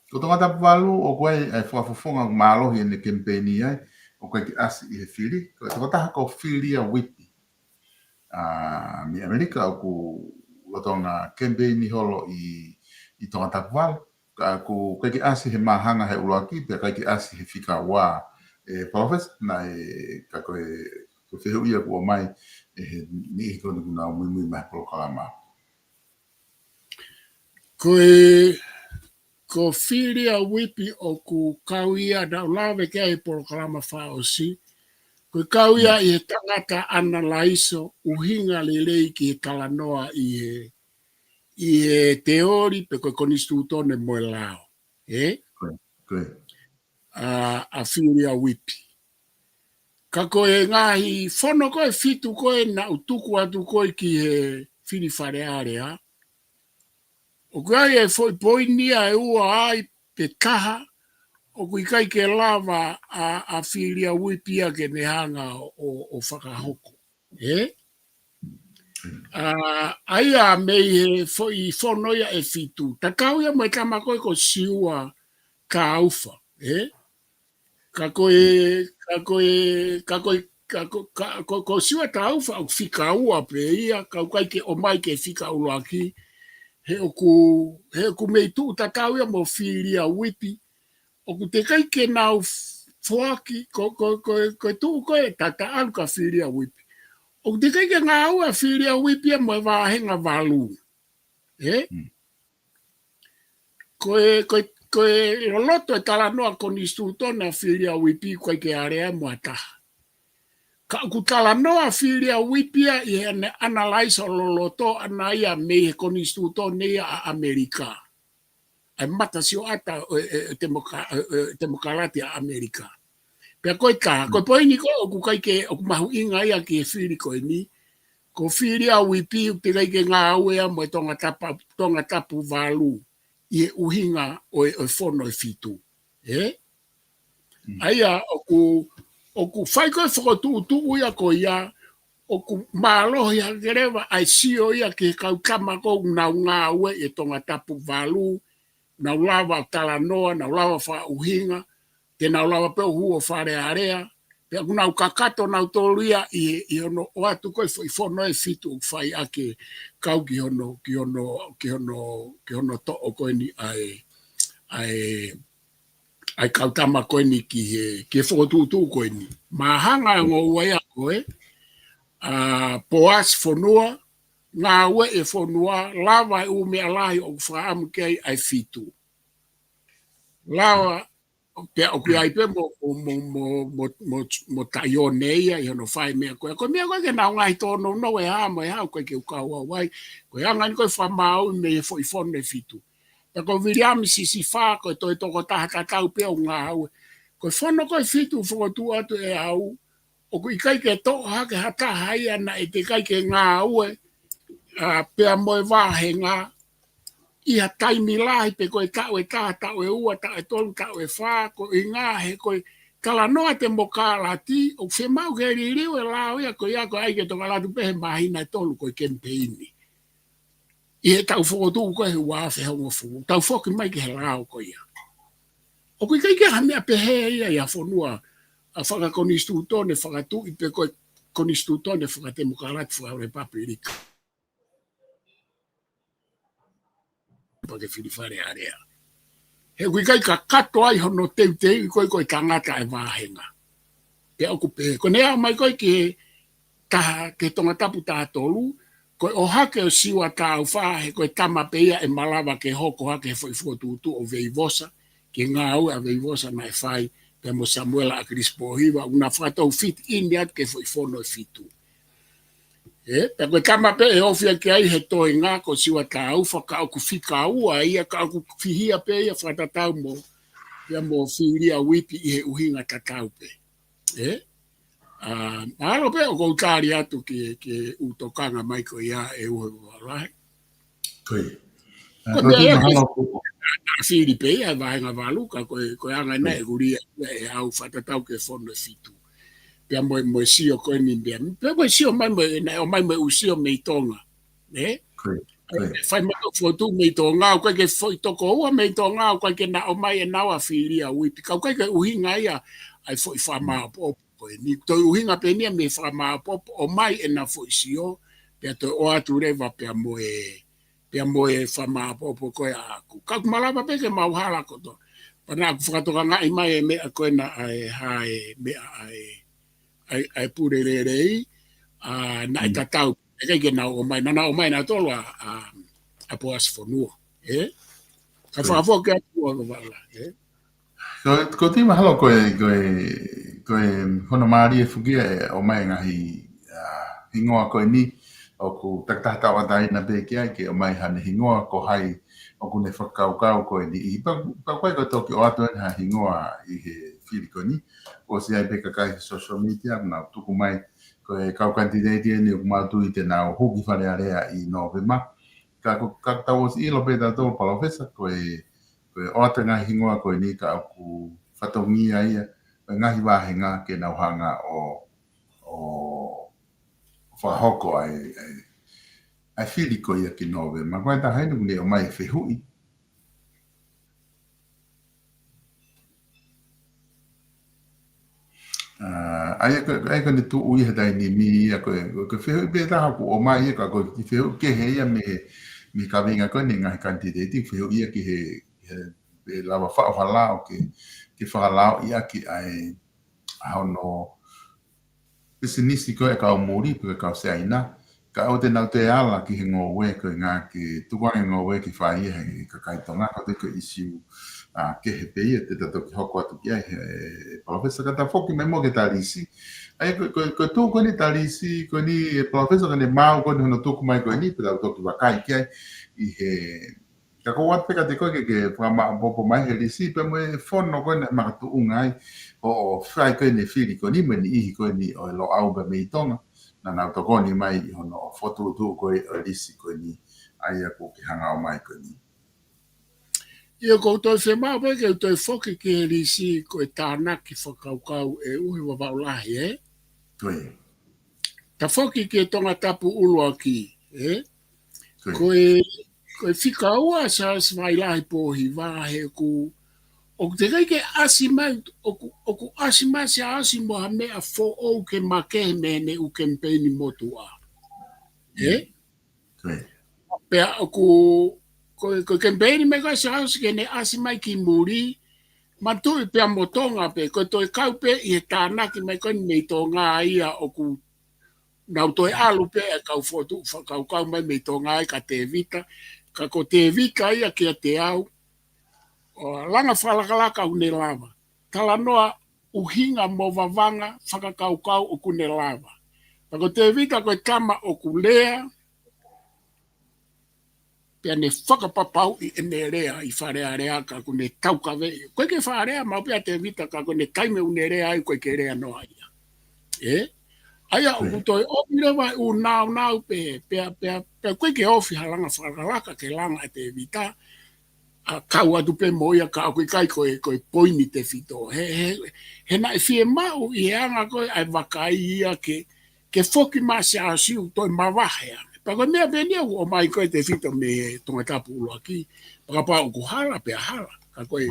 ko tongata walu o koe e whafofonga malo hi ne kempeni ai o koe ki asi I he fili ko tongata ko fili a wipi mi Amerika o ku lotonga kempeni holo I tongata walu ka ku koe ki asi he mahanga he uloaki pe koe ki asi he fika wa profes na ka koe ko fehu ia ku o mai ni ko na mui mai proklama ko filia wipi o ku kauia da lawe ke ai proklama faosi ko kauia I tangata ana laiso uhinga lelei ki talanoa I teori pe ko konistutone mo lao a filia wipi ka koe ngahi fono koe fitu koe na utuku atu koe ki he fili whare area o kai e foi poinia e ua ai pe kaha o kui kai ke lava a filia wipia ke ne hanga o whakahoko. Aia mei he foi whonoia e fitu. Takau ia mai tamako ko siua ka aufa. Ko siua ka aufa o fika ua pe ia kau kai ke o mai ke fika uloaki. He oku mei tu takau ia mo filia wipi oku te kai ke nau fuaki ko tu ko e tata alu ka filia wipi oku te kai ke ngau a filia wipi mo va henga valu ko loto e tala noa konistuto na filia wipi ko ke area mo ata ka ku tala noa filia wipia I ane analyze o loloto ana ia me konistuto ne a Amerika. Ai mata sio ata demokrati a Amerika. Pea koe ka, koe poini ko ku kai ke o mahu inga ia ke fili ko ni ko filia wipi te kai ke ngā ue mo tonga tapu valu I uhinga o fono fitu. Aia o ku fai koe whakotu uia ko ia, o ku malo ia gerewa ai sio ia ke kau kama ko nau ngā ue e tonga tapu valu, nau lawa talanoa, nau lawa wha uhinga, te nau lawa peo huo whare area, pe aku nau kakato nau toluia I ono o atu koe I whono e fitu whai ake kau ki hono to o koe ni ai kautama koe ni ki whokotutu koe ni. Mahanga ngō wai a koe, poas whonua, ngā ue e whonua, lawa e ume alahi o whaamu kei ai fitu. Lawa, pia o kui aipe mo taioneia I hono whai mea koe. Koe mea koe ke nao ngai tōno no e hama e hau koe ke ukaua wai. Koe angani koe whamau me e whono e fitu. E ko viriami sisi wha, koe toi toko taha tau pia o ngā haue. Koe whono koe fitu whakotu atu e au, o kui kai ke toa hake hata hai ana e te kai ke ngā haue, pia moe wāhenga, Ia taimi lahi pe koe tau e taha, tau e ua, tau e tolu, tau e wha, ko I ngā he koe kala noa te moka lati, o whemau ke ririu e lao ia koe ia koe aike toka latu pehe mahina e tolu koe kempeini. I he tau whokotu koe he wafe hongo fuku. Tau whoki mai ke he lao koe ia. O koe kai ke hamea pehe ia whonua a whakakonistuto ne whakatu I pe koe konistuto ne whakatemokarati whakarepapirika. Pake whiriwhare area. He koe kai ka kato ai hono teu koe tangata e wāhenga. Pe oku pehe. Ko nea mai koe ke tonga tapu taha tolu, koe o hake o siwa tāu whahe koe tama peia e malawa ke hoko hake he whaifuatutu o veivosa, ke ngā au a veivosa mai whai, pe mo Samuela a Crispo hiwa, una whakatou fit in at ke whaifono e fitu. Pe koe kama pe e ofia ki ai he toi ngā ko siwa tā au whaka au ku whika ua ia ka au ku whihia pe ia whatatau mo ia mo whiria wipi i he uhinga tatau pe. Mahalo pe o kou tāri atu ki utokanga mai ko ia e uhe walahi. Koe. Ko mea ia ki whiri pe ia vahenga waluka koe anga nei huria e au whatatau ke whono fitu. Pea mo sio koe ni bea. Pea mo sio mai mo usio me i tonga. Fai mai o fotu me i tonga, o koe ke foi toko ua me i tonga, o koe ke na o mai e nawa whiria uipi. Kau koe ke uhinga ia, ai foi whamaa popo koe. Ni toi uhinga pe nia me whamaa popo, o mai e na foi sio, pea toi o atu rewa pea mo e whamaa popo koe a aku. Kau kumalapa pe ke mauhala koto. Pana aku whakatoka ngai mai e mea koe na ai hae mea ai pure rei na i tatau e ke na o mai na tolo a poas fonua ka whakafo ke atu o wala ko ti mahalo koe hono maari e fugia o mai ngahi hingoa koe ni o ku taktata o tai na pe kia ke o mai hane hingoa ko hai o ku ne whakaukau koe ni i pa koe ko toki o atu ha hingoa i he whiriko ni o si ai pe kakai social media na tuku mai ko e kau kantidei ni o matu i te nao hoki whare area i Novema. Ka tau si ilo pe tato palofesa ko e o ata ngā hingoa ko e ni ka aku whatongia ia ngahi wāhenga ke nau hanga o whahoko ai whiriko ia ki Novema. Koe ta hainu ni o mai whehui. Ai ka ni tu ui hata ni mi ia ko whehui pe taha ku o mai ia ka ko ki whehui ke he ia me ka vinga ko ni ngai kantideti whehui ia ki he lava whaalao ki whaalao ia ki ai hono pisinisi ko e ka o muri pe ka se aina ka o te nau te ala ki he ngowe ko ngā ki tuwangi ngowe ki whai he ka kaitonga ko te ko isiu ke he peia te tato ki hoko atu ki ai he professor kata foki me mo ke tarisi ai ko tu ko ni tarisi ko ni professor ka ne mau ko no tuku mai ko ni pe tato ki wakai ki ai i he ka ko wat pe ka te ko ke ma popo mai he lisi pe mo fono ko na ma tu ungai o fai ko ni fili ko ni me ni ko ni o lo au be me tonga na na to ko ni mai hono foto tu ko lisi ko ni ai ko ki hanga o mai ko ni ia koutou whemau pe ke utoi whoki ki he risi ko e tānaki whakaukau e uhi wa waulahi, Ta whoki ki e tonga tapu ulua ki, Ko e whika ua sa svailahi pohi wahe ku o te kai ke asi mai o ku asi mai se asi mo ha mea fo o ke make mene u kempeni motua. Pea o ko kempeni me ka sa asi ke ne asi mai ki muri matui pea motonga pe ko toi kau pe i tānaki mai ko ni tonga ia o ku nau toi alu pe e kau fotu kau mai me tonga ai ka te vita ka ko te vita ia ki a te au o langa whalakalaka une lava. Tala noa uhinga mo vavanga whakakaukau o kune lava. Pako te vita koe tama o kulea pia ne whakapapau i ene rea i wharea rea ka kune tauka vei. Koe ke wharea mau pia te vita ka kune taime une rea ai koe ke rea noa ia. Aia o kutoi opi rewa u nau pe koe ke ofi halanga whalakalaka ke langa e te vita a kau atu pe moia ka koe kai koe poini te fito. He na e fie mau i anga koe ai wakai ia ke foki ma se asiu toi mawahea. Pako mea penia o mai koe te fito me tonga tapu ulo aki. Paka pa o kuhala pe hala. Ka koe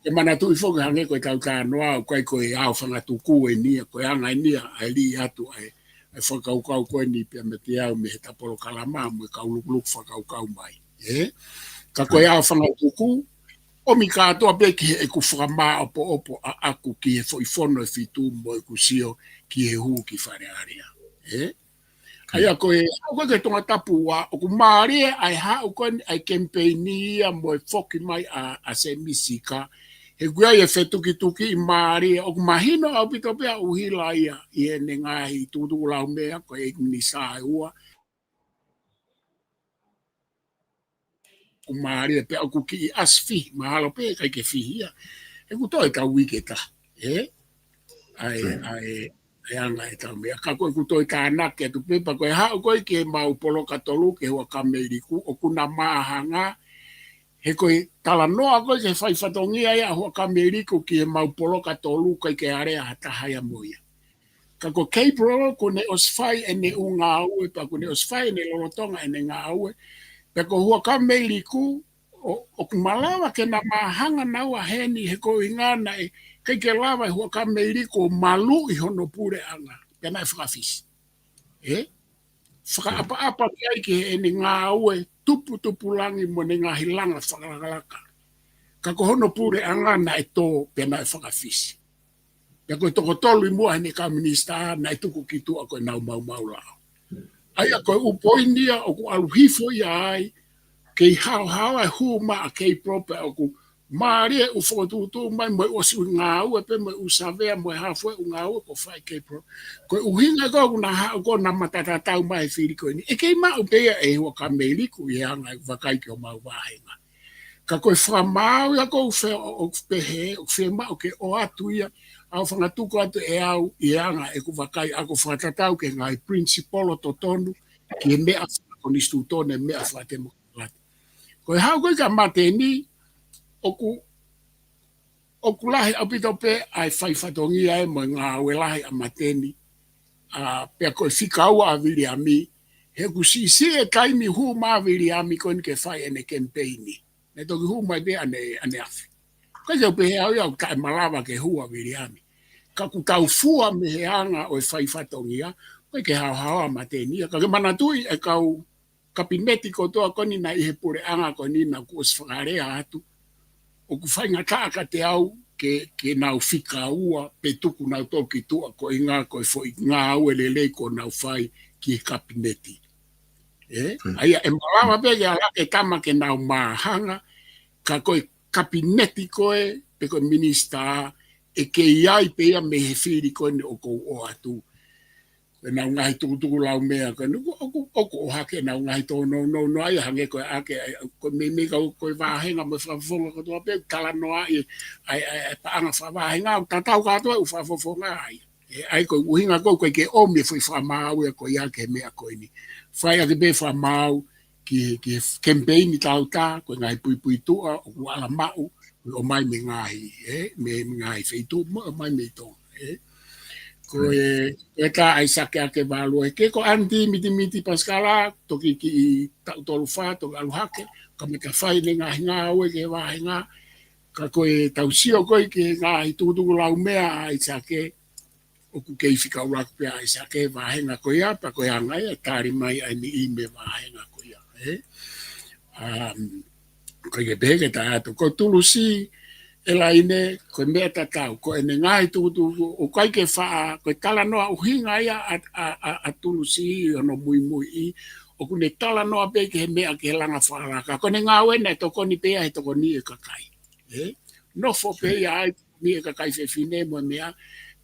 e mana tu i foki hange koe tau tā noa koe au whanga tuku e nia koe anga e nia ai li atu ai whakaukau koe ni pia me te au me he taporo kalama mo e kauluk whakaukau mai. Ka koe au whanga tuku, o mi katoa pe ki e ku whakama opo a aku ki he whoifono e fitu mo e ku sio ki he huu ki whare area. Aia koe, au koe ke tonga tapu wa, o ku maare ai hau koe ai kempeini ia mo e whoki mai a se misika, he gua ia tuki I Maria o mahino au pito pea uhila ia I ene ngahi tutu lau mea ko e ni sa ua o Maria pea ku ki asfi mahalo pe kai ke fihia e ku toi ka wiketa ai anga e tau mea ka ku toi ka anake tu pepa ko ha ko ke mau polo katolu ke wa kameriku o kuna mahanga he koe tala noa koe ke whai whatongia ia hua ka meriko ki e mau poloka tolu koe ke area hata haya moia. Ka ko kei pro ko ne osfai e ne u ngā aue, pa ko ne osfai e ne lorotonga e ne ngā aue, pa ko hua ka meriku o kumalawa ke na mahanga naua heni he koe ngana e kei ke lawa hua ka meriko malu I hono pure anga, pena e whakafisi. Whakaapa kia ke e ne ngā aue tupu langi mo ne ngā hilanga whakalaka. Ka ko hono pure anga na e tō pena e whakawhisi. Ka koe toko tolu I mua hene ka minista na e tuku ki tu a koe nau mau lao. Ai a koe upoinia o ku aluhifo I ai kei hao ai huma a kei prope o ku Maria u whakatutu mai mo osi u ngā ue pe mo u savea mo hafue u ngā ue ko whai kei prope. Koe uhinga ko na hao ko na matatatau mai whiri koe ni. E kei mau pea e hua ka meiliku I anga I wakai ki o mau wahenga. Ka koe whamau ia ko uwhe o pehe o whema o ke o atu ia au whangatuko atu e au I anga e ku wakai ako whatatau ke ngai principolo to tonu ki e mea whakonistu tone mea whatemo. Koe hao koe ka mateni o ku lahi apito pe ai whai whatongia e mo ngā ue lahi a mateni pea koe whikaua a viri a mi he ku si e kaimi hu ma viri a mi koe ni ke whai ene campaigni ne toki hu mai pe ane afi koe ke pe he au iau ka e malawa ke hu a viri a mi ka ku tau fua me he anga o e whai whatongia koe ke hao a mateni ka ke manatui e kau kapineti ko toa koni na I he pure anga koni na ku os whakarea atu o ku whai ngata te au ke nau whika ua pe tuku nau toki tua ko inga ko fo ngā ue lelei ko nau whai ki kapineti. Aia e malawa pe ke ala ke tama ke nau mahanga ka koe kapineti koe pe koe minista e ke iai pe ia me he whiri koe ni o kou o atu. Nau ngahi tuku lau mea ka nuku oku o hake nau ngahi tō no ai hange koe ake koe me kau koe wāhenga mo whafonga ko tua pe kala noa ai paanga whawahenga o tatau katoa u whafonga ai koe uhinga koe ke omi fui whamau e koe ake mea koe ni whai ake be whamau ki campaign tau tā koe ngai pui tua o ku ala mau o mai me ngahi me ngahi whaitu mo mai me tō koe ka ai sake ake walu e ke ko anti miti paskala toki ki tau tolu wha toki aluhake ka me ka whai ne ngahi ngā ue ke wahenga ka koe tau sio koe ke ngahi tukutuku lau mea ai sake o ku kei whika uraku pia ai sake wahenga koe apa koe angai e tari mai ai ni I me wahenga koe koe ke peke ta ato ko tulusi e laine koe mea tatau, koe ne ngai tukutuku, o kai ke wha, koe tala noa uhinga ia a tulusi ono mui I, o kune tala noa pe ke he mea ke langa whaaraka, koe ne ngā wena e toko ni pea he toko ni e kakai. No fo pe ia ai ni e kakai whewhine mo mea,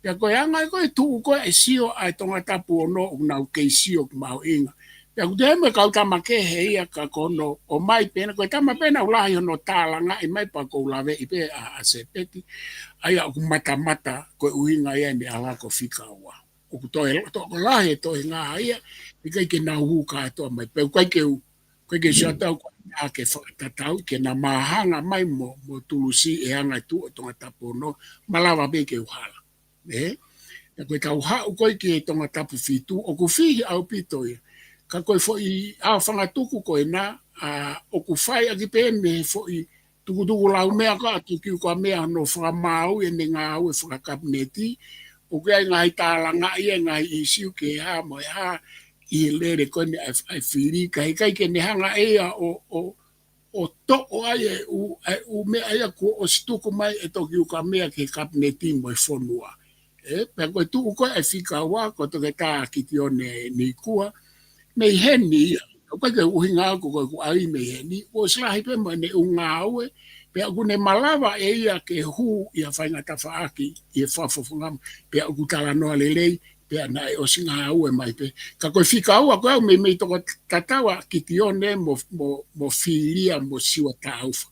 pia koe angai koe tuu koe e sio ai tonga tapu ono o nau kei sio kumau inga. Pia kute me kau tama ke he ia ka kono o mai pena, koe tama pena ulahi ono tālanga I mai pa kou lawe I pe a sepeti, ai aku mata koe uhinga ia ni ala ko whika ua. O kutoe toko lahi to ngā ia, I kai ke nau huka ato mai, pe koe ke siatau koe a ke whakatatau, ke na mahanga mai mo tulusi e anga tu o tonga tapu ono, malawa pe ke uhala. Koe tau hau koe ke tonga tapu fitu, o ku fihi au pito ia, ka koe fo I a whangatuku koe na o ku whai aki pēne fo I tukutuku lau mea ka tukiu ka mea no whakamau e ne ngā au e whakakabineti o kia ngai tālanga ia ngai isiu ke ha mo ha I lere koe ne ai whiri kai ke ne hanga ea o to o ai u mea ia ko o situku mai e tokiu ka mea ke kabineti mo I whonua. Pea koe tuku koe ai whikaua ko toke tā kiti o ne kua nei heni, o kai ke uhinga ko ko ai me heni, o slahi pe mo ne unga aue, Pe aku ne malawa e ia ke hu ia whainga tawhaaki i e whawhawhangam. Pe aku tala noa lelei, pe ana e o singa au e mai pe. Ka koe whika au a koe au me toko tatawa ki ti one mo whiria mo siwa ta aufa.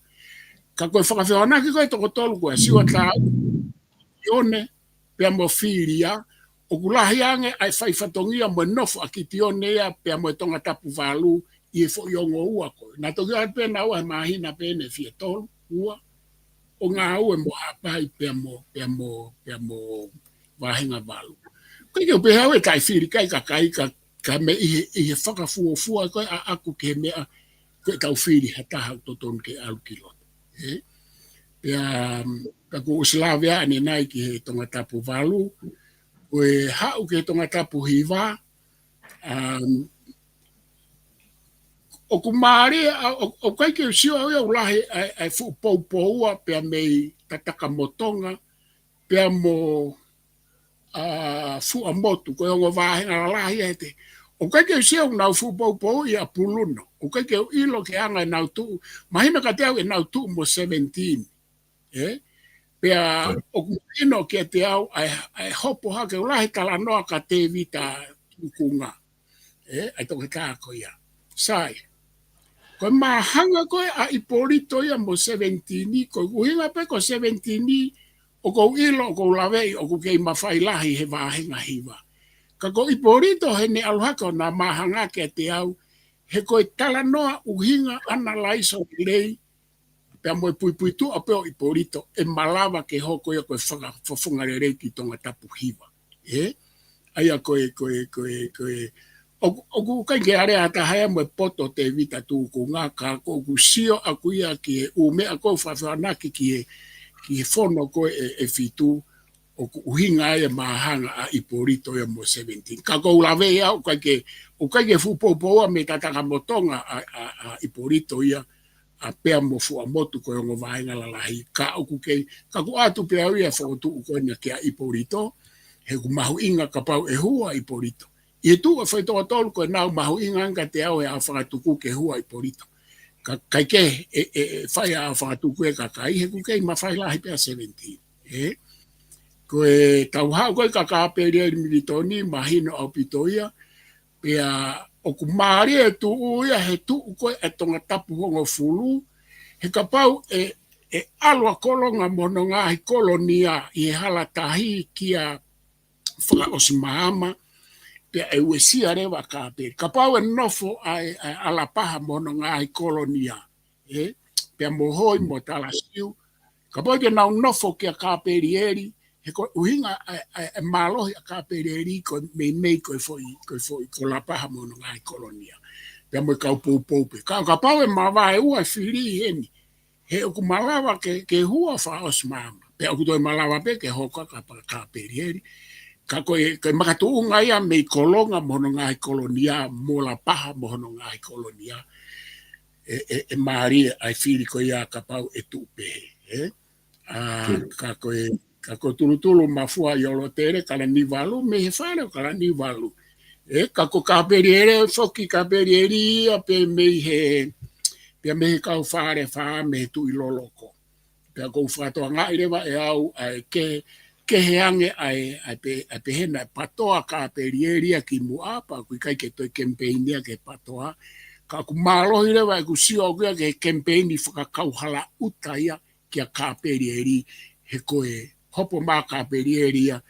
Ka koe whakawhiona ki koe toko tolu koe siwa ta au ki one pe mo whiria o kulahi ange ai whaifatongia mo nofo a ki ti one ia pe mo tonga tapu walu i e fo iongo ua koe. Nā toki ai pēna ua he mahina pēne fia tolu ua. O ngā au e mo hapai pe mo wahinga walu. Koe keo pe hau e kai whiri kai ka me i he whakafuofua koe a aku ke mea koe kau whiri hataha toton ke alu kilot. Pea ka ko uslavia ane nai ki he tonga tapu walu. Koe hau ke tonga tapu hiva. O ku maari, o kai ke sio au au lahi ai fu poupoua pea mei tataka motonga, pea mo fu a motu, koe ongo vāhenga lahi ete. O kai ke sio nau fu poupou i a puluno, o kai ke ilo ke anga e nau tuu, mahina ka te au e nau tuu mo 17, pea o ku ino ke te au ai hopo hake o lahi tala noa ka te vita tukunga, ai toke kako ia. Sai. Koe mahanga koe a Ipolito ia mo 17, koe uhinga pe ko 17, o kou ilo, o kou lawei, o kou kei mawhailahi he wāhenga hiwa. Ka ko Ipolito he ne aluhaka o nā mahanga ke te au, he koe tala noa uhinga ana laiso lei, pea moe pui tu a peo Ipolito, e malawa ke hoko ia koe whafungarerei ki tonga tapu hiwa. Aia koe, o kai ke are ata haya mo poto te vita tu ko nga ka ko sio aku ia ki o me ako whawhanaki ki e fono ko e fitu o uhinga e mahanga a Ipolito e mo 17. Ka ko lave ia o kai ke fupopo me tataka motonga a Ipolito ia a pea mo fu a motu ko ngo vainga la lahi ka o kei ka ko atu pea ia fotu ko nya ke a Ipolito he ku mahu inga ka pau e hua Ipolito. I tu a whai toa tolu koe nau mahu inganga te au e a whakatuku ke hua Ipolito. Kai ke whai a whakatuku e kakai, he kukei ma whai lahi pia 17. Koe tau hau koe kakaperi e militoni mahino au pitoia, pia o ku maari e tu uia he tu koe e tonga tapu hongo fulu, he kapau e alwa kolonga mono ngahi kolonia i hala tahi kia whaka osimaama, pea e uesia rewa ka pe. Ka pau e nofo ai alapaha mono ngai kolonia. Pea mohoi mo tala siu. Ka pau ke nau nofo kia ka perieri. He ko uhinga e malohi a ka perieri ko mei ko ko lapaha mono ngai kolonia. Pea mo kau pou pe. Ka pau e mawa e ua whiri heni. He o ku malawa ke hua wha osmama. Pea o ku toi malawa pe ke hoka ka perieri. Ka koe makatuunga ia mei kolonga mono ngai kolonia, mola paha mono ngai kolonia, e maari ai whiri ko ia ka pau e tupehe. Ka koe tulutulu mafua i olo tere, kala nivalu, me he whare o kala nivalu. Ka ko ka periere, foki ka perieri ia pe mei he kau whare wha me tu i loloko. Pea kou whatoa ngai rewa e au ke heange ai pe hena patoa ka perieria ki muapa ku kai ke toi campaign dia ke patoa ka ku malo ile vai ku sio ke campaign i faka kauhala utaia ki ka perieri he koe hopo ma ka perieria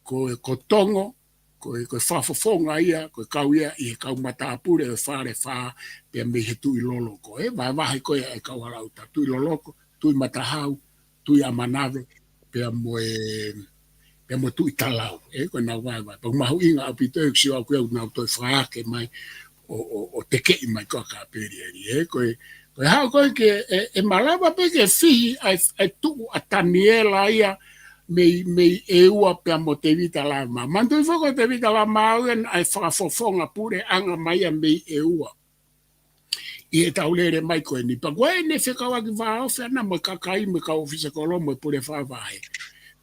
ko tongo ko fafofonga ia ko kauia i kau matapure e fare fa pe me he tu ilolo ko vai ko e kauhala uta tu ilolo tu matahau tu amanave pe mo tu italau ko na vai pa mahu inga apito xio ko na to fra ke mai o teke mai ko ka perieri ko ha ko ke e malava pe ke fi ai tu ataniela ia me e ua pe mo te vita la ma manto fo ko te vita la ma ai fra fofonga pure anga mai me e ua i e taulere mai ko ni pa ko ne se ka wa va ofa na mo ka kai me ka ofisa kolo mo pure fa vai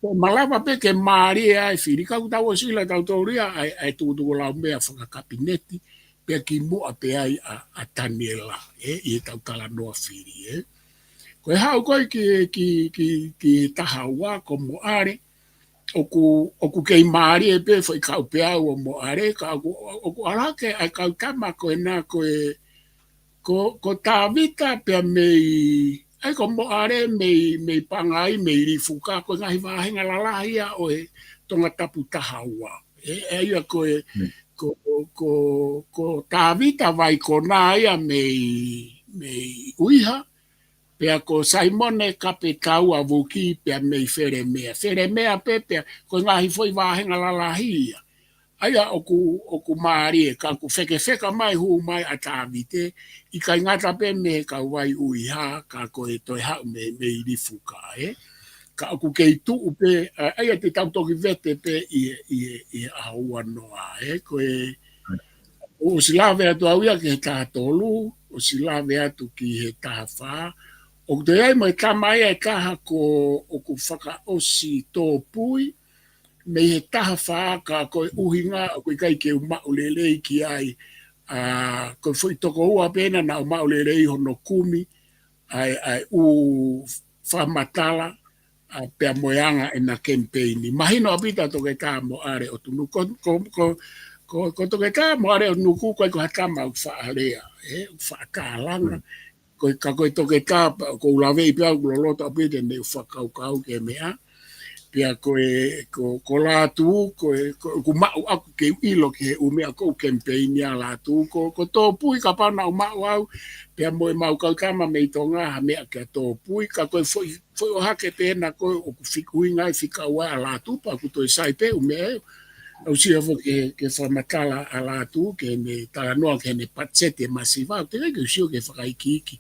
malava pe ke maria ai fili ka uta o sila ta autoria ai tu la mea fa kabineti pe ki mo ape ai a Daniela i ta kala no fili ko Koe hau koe ki tahaua ko mo are, oku kei maari e pe foi kau pe au o mo are, ka oku alake ai kau kama koe na koe, ko tāwita pia mei, ai ko mo are mei pangai, mei rifuka, koe ngahi wāhenga lalahia o he tonga tapu tahaua. Ia koe, ko tāwita vai ko nā ia mei uiha, pia ko Simone kape tau a wuki pia mei Feremea. Feremea pe pia, koe ngahi foi wāhenga lalahia. Aia oku maari e ka ku wheka mai hu mai a tāwite, i kai ngata pe me ka wai uiha, ka koe toi hau me irifuka, Ka oku kei tuu pe, aia te tautoki vete pe i ahua noa, Koe, o silawe atu au ia ki he tātolu, o silawe atu ki he tāwha, o te ai mai tamai e kaha ko oku whaka osi tō pui, me he taha whaaka koe uhinga o koe kai ke maulelei ki ai koe fwoi toko ua pena na o maulelei hono kumi ai u whamatala pia moeanga e na campaigni. Mahino apita toke tā mo are o tunu. Ko toke tā mo are o nuku koe ko hatama u whaarea, u whaakalanga. Ka koe toke tā ko ulawei pia u loloto apita ne u whakaukau ke mea. Pia ko lātu, ko mau aku ke ilo ke umea ko campaign ya lātu, ko tō pui ka pana o mau au, pia moe mau kau kama mei tonga ha mea kia tō pui, ka koe foi o hake pēna koe o ku whikui ngai whika ua a lātu, pa ku toi sai pe umea eo. Au sia fo ke whamatala a lātu, ke ne tala noa ke ne patsete masiva, te rei ke usio ke whakaikiki.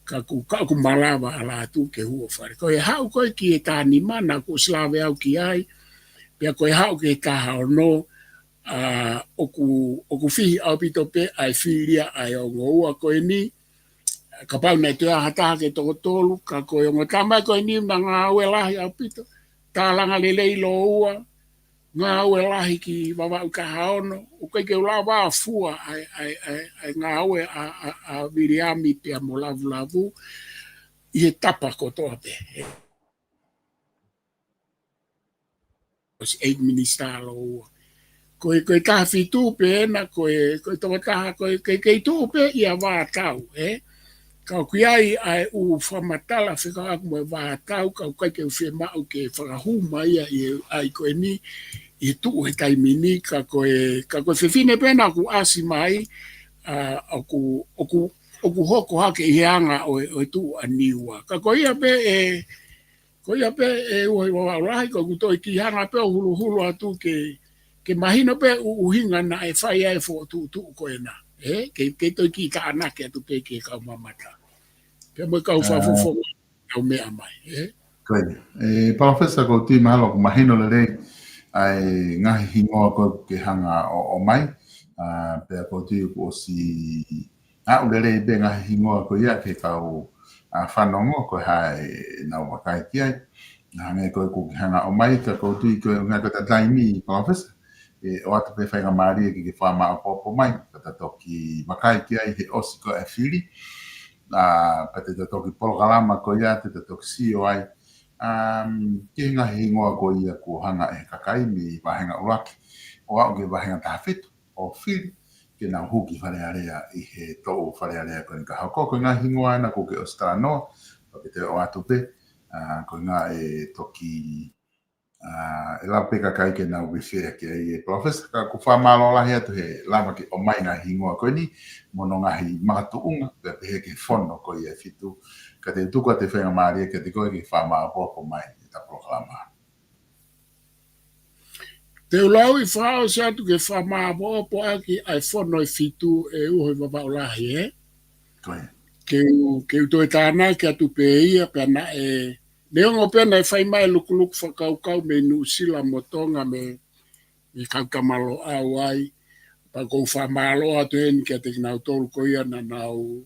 Ka ku malawa ala tu ke hua whare. Koe hau koe ki e tāni mana ko slawe au ki ai, pia koe hau ke taha o no, oku whihi au pito pe ai whiria ai o ngoua koe ni, ka pau nei te aha taha ke toko tolu, ka koe o ngotamai koe ni na ngā ue lahi au pito, tālanga lelei lo ua, ngā ue lahi ki wawau ka haono, o koe ke ula wā fua ai ngā ue a viriami pia mo lavu i he tapa ko toa pe. Eight minister lo ua. Koe taha fitu pe ena, koe toa taha, koe kei tu pe ia wā tau, Ka kuiai ai u whamatala whika aku mo wā tau, ka koe ke uwhi mau ke whakahuma ia ai koe ni, i tuu he taimini ka koe whiwhine pena ku asi mai oku hoko hake i heanga o tuu aniwa. Ka koe ia pe ua wawarahi ko kutoi ki hanga pe o hulu atu ke mahino pe uhinga na e whai ai fo tuu koe na. Ke toi ki ka anake atu pe ke kau mamata. Pe mo kau whafufo au mea mai. Koe, Professor ko ti mahalo ku mahino le rei, ai ngahi hingoa ko ke hanga o mai, pe ko ti ko si ulere be ngahi hingoa ko ia ke kau whanongo ko hai na wakai ki ai, nge ko ke hanga o mai, ka ko ti ko ngā kata taimi, Professor, o atu pe whainga maari ki ke whama a popo mai, kata toki wakai ki ai he osi ko e whiri, pa te toki polokalama ko ia, te toki si o ai, ke ngahi ngoa ko ia ko hanga e kakai mi wahenga uraki o au ke wahenga taha whitu o whiri ke nā huki wharearea i he tōu wharearea ko ni ka hako ko ngahi ngoa na ko ke ostara noa pa ke te o atu pe ko ngā e toki e la pe kakai ke nā wifea ke e Professor ka ku whamalo lahi atu he lama ke o mai ngahi ngoa ko ni mono ngahi mātu unga pe he ke whono ko ia whitu ka te tuku a te whenga maari ke te koe ki whama a popo mai i ta proklama. Te ulau i whao se atu ke whama a popo aki ai whono i whitu e uho i wapau lahi, Koe. Ke uto e tāna ke atu pe ia pe na neongo pena e whai mai luku whakaukau me Nusila motonga me kaukamalo au ai, pa kou whamalo atu heni kia te nau tolu ko ia na nau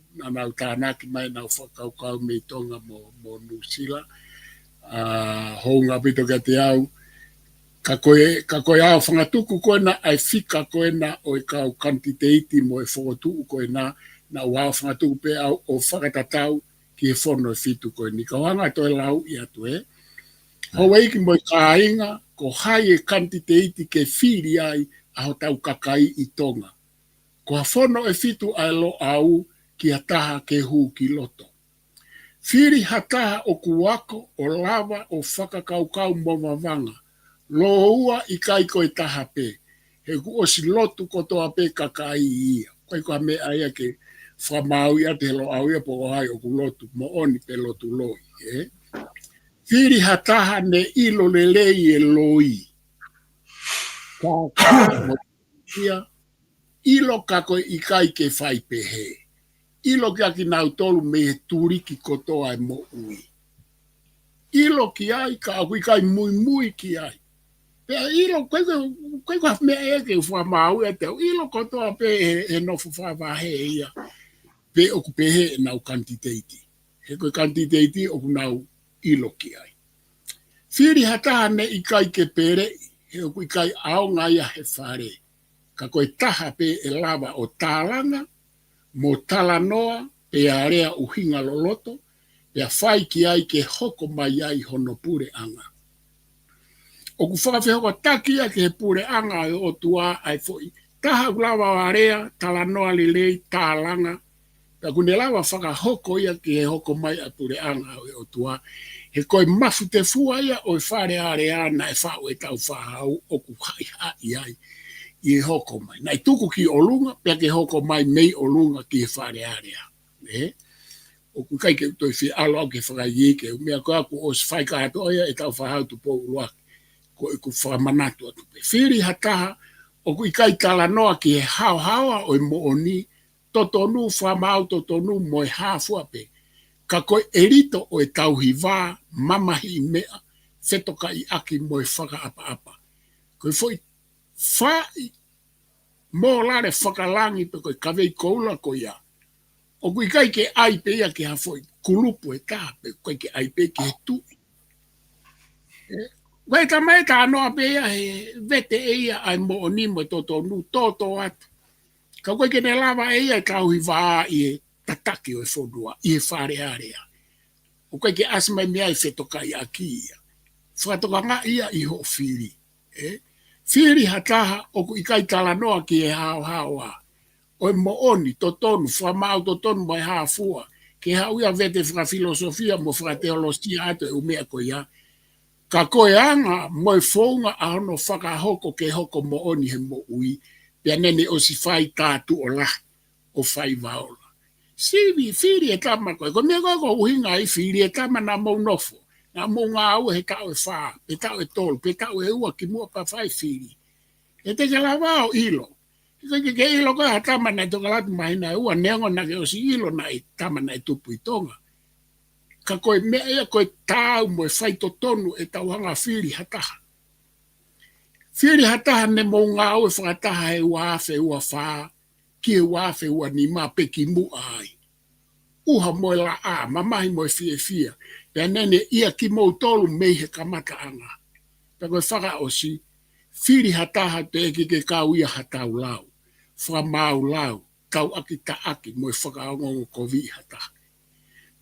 tānaki mai nau whakaukau me tonga mo Nusila. Hounga pito kia te au, ka koe au whangatuku koe na ai whika koe na o e kau kantiteiti mo e whokotuku koe na wau whangatuku pe au o whakatatau ki e fono e fitu koe ni. Ka wanga toi lau i atu e. Hoi ki moi ka inga, ko hai e kantiteiti ke whiri ai a ho tau kakai i tonga. Ko a fono e fitu ai lo au ki a taha ke hu ki loto. Whiri hataha o kuwako, o lava, o whakakaukau mo mawanga. Lo ua i kai koe taha pe. He ku osi lotu kotoa pe kakai ia. Koe koa me aia ke whamau ia te lo au ia po hai o ku lotu. Mo oni pe lotu loi. Whiri hataha ne ilo lelei e loi. Kaka mo ia. Ilo kako i kai ke whai pe he. Ilo kia ki nau tolu me he turiki kotoa e mo ui. Ilo ki ai ka akui kai mui mui ki ai. Pea ilo koe koe mea eke ufua mau e teo. Ilo kotoa pe he nofu whawahe ia. Pe oku pe he nau kantiteiti. He koe kantiteiti oku nau ilo ki ai. Whiri hataha ne i kai ke pere. He oku i kai ao ngaia he whare. Ka koe taha pe e lava o tālanga. Mo talanoa pe area uhinga loloto. Pea whai ki ai ke hoko mai ai hono pure anga. O ku whakawhi hoko takia ke he pure anga o tua ai foi. Taha ulawa o area, talanoa lilei, tālanga. Pea kune lawa whakahoko ia ke he hoko mai ai pure anga o tua. He koe mafu te fua ia o i whare area na e whao e tau whahau o ku hai hai ai. I hoko mai. Nai tuku ki olunga, pea ke hoko mai mei olunga ki he whare area. O ku kai ke toi fi alo au ke whakai ke mea koa ku o swhai ka ato ia e tau whahau tu pou uruaki. Ko e ku whamanatu atu pe. Whiri hataha, o ku i kai talanoa ki he hao hawa o i mooni, totonu whamau totonu mo e hafua pe. Ka koe erito o e tau hiva, mamahi mea, whetoka i aki mo e whaka apa apa. Koe foi whai, mō lare whakalangi pe koe kawei koula ko ia. O kui kai ke ai pe ia ke hafoi kulupu e tā pe koe ke ai pe ke he tui. Koe ka mai tā noa pe ia he vete e ia ai mo o nimo e toto nu toto atu. Ka koe ke ne lava e ia e kauhi waa i e tataki o e whodua i e whare area. O koe ke asmai mea i whetoka i aki ia. Whatoka ngā ia i ho whiri. Whiri hataha o ku i kai tala noa ki e hao hao a. O e mo oni totonu, whamau totonu mo e hafua. Ke hau ia vete whaka filosofia mo whaka teologia ato e umea ko ia. Ka koe anga mo e whaunga a hono whakahoko ke hoko mo oni he mo ui. Pea nene o si whai tātu o lahi o whai vaola. Sivi, whiri e tama koe. Ko mea koe ko uhinga i whiri e tama na mou nofo. Na mou ngā au he tau e whaa, pe tau e tolu, pe tau e ua ki mua pa whai whiri. E te ke la wao ilo. Ke ilo koe ha tama na toka latu mahina e ua neongo na ke o si ilo na i tama na i tupu i tonga. Ka koe mea ea koe tau mo e whai totonu e tau hanga whiri hataha. Whiri hataha ne mou ngā au e whakataha e uafe ua whaa, ki e uafe ua ni mā pe ki mu ai. Uha mo e la a, mamahi mo e fie fia. Pea nene ia ki mou tolu mei he kamata anga. Pea koe whaka o si, whiri hataha te eki ke kau ia hatau lau. Whamau lau, kau aki ta aki mo e whakaongongo ko vi hataha.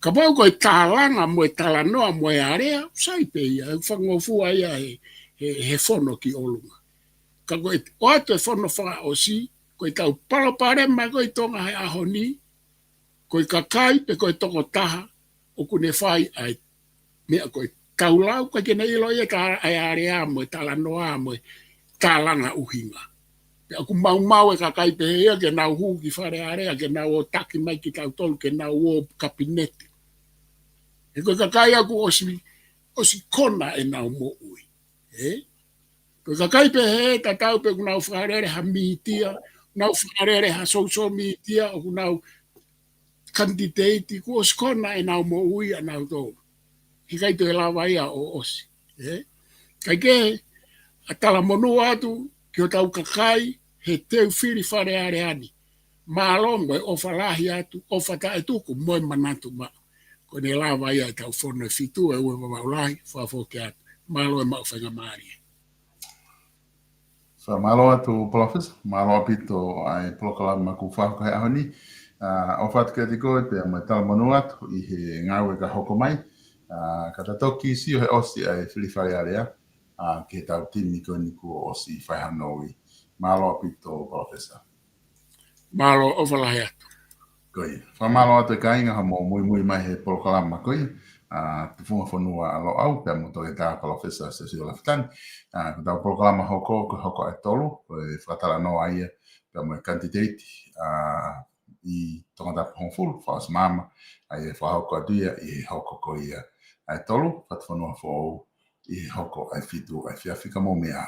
Ka pau koe tālanga mo e talanoa mo e area, sai pe ia, e whangofua ia he whono ki olunga. Ka koe o ato e whono whaka o si, koe tau palopare mai koe tonga he ahoni, koe kakai pe koe toko taha, o kune whai ai mea koe taulau, koe kene ilo ia ka ai area mo e talanoa mo e tālanga uhinga. Pe aku mau e kakai pe ia ke nau hu ki whare area, ke nau o taki mai ki tau tolu, ke nau o kapinete. E koe kakai aku o si kona e nau mo ui. Koe kakai pe he tatau pe kunau whaarere ha miitia, nau whaarere ha souso miitia, o kunau kanditeiti, ku o si kona e nau mo ui a nau tō. Hikai to e lawa ia o osi. Kai ke a tala monu atu, ki o tau kakai, he teu whiri whare are ani. Mālongo e ofa lahi atu, ofa ta e tuku, moi manatu ma. Ko ne lawa ia e tau whono e fitu e ue wawau lahi, whafoke atu. Mālo e mau whenga maari. So malo atu Professor, malo apito ai Polokalama ku whako he ahoni. O whatuke te koe pe mai tala manu atu I he ngau e ka hoko mai. Ka tatoki si o he osi ai whiliwhare area. Ke tau tini koe ni kua osi whaihano I. Malo apito professor. Malo o walahi atu. Koe. Whamalo atu e ka inga ha mo mui mai he polokalama koe. Te whunga whanua alo au, pia mo toke tā professor se sio lafitani. Ko tau polokalama hoko, ko hoko e tolu, koe whakatala no aia, pia mo e candidate I tongata Hongful, whaas mama, ai e whahoko aduia I hoko ko ia. Ai tolu, whatu whanua fo I hoko ai fitu ai whiawhika mo mea.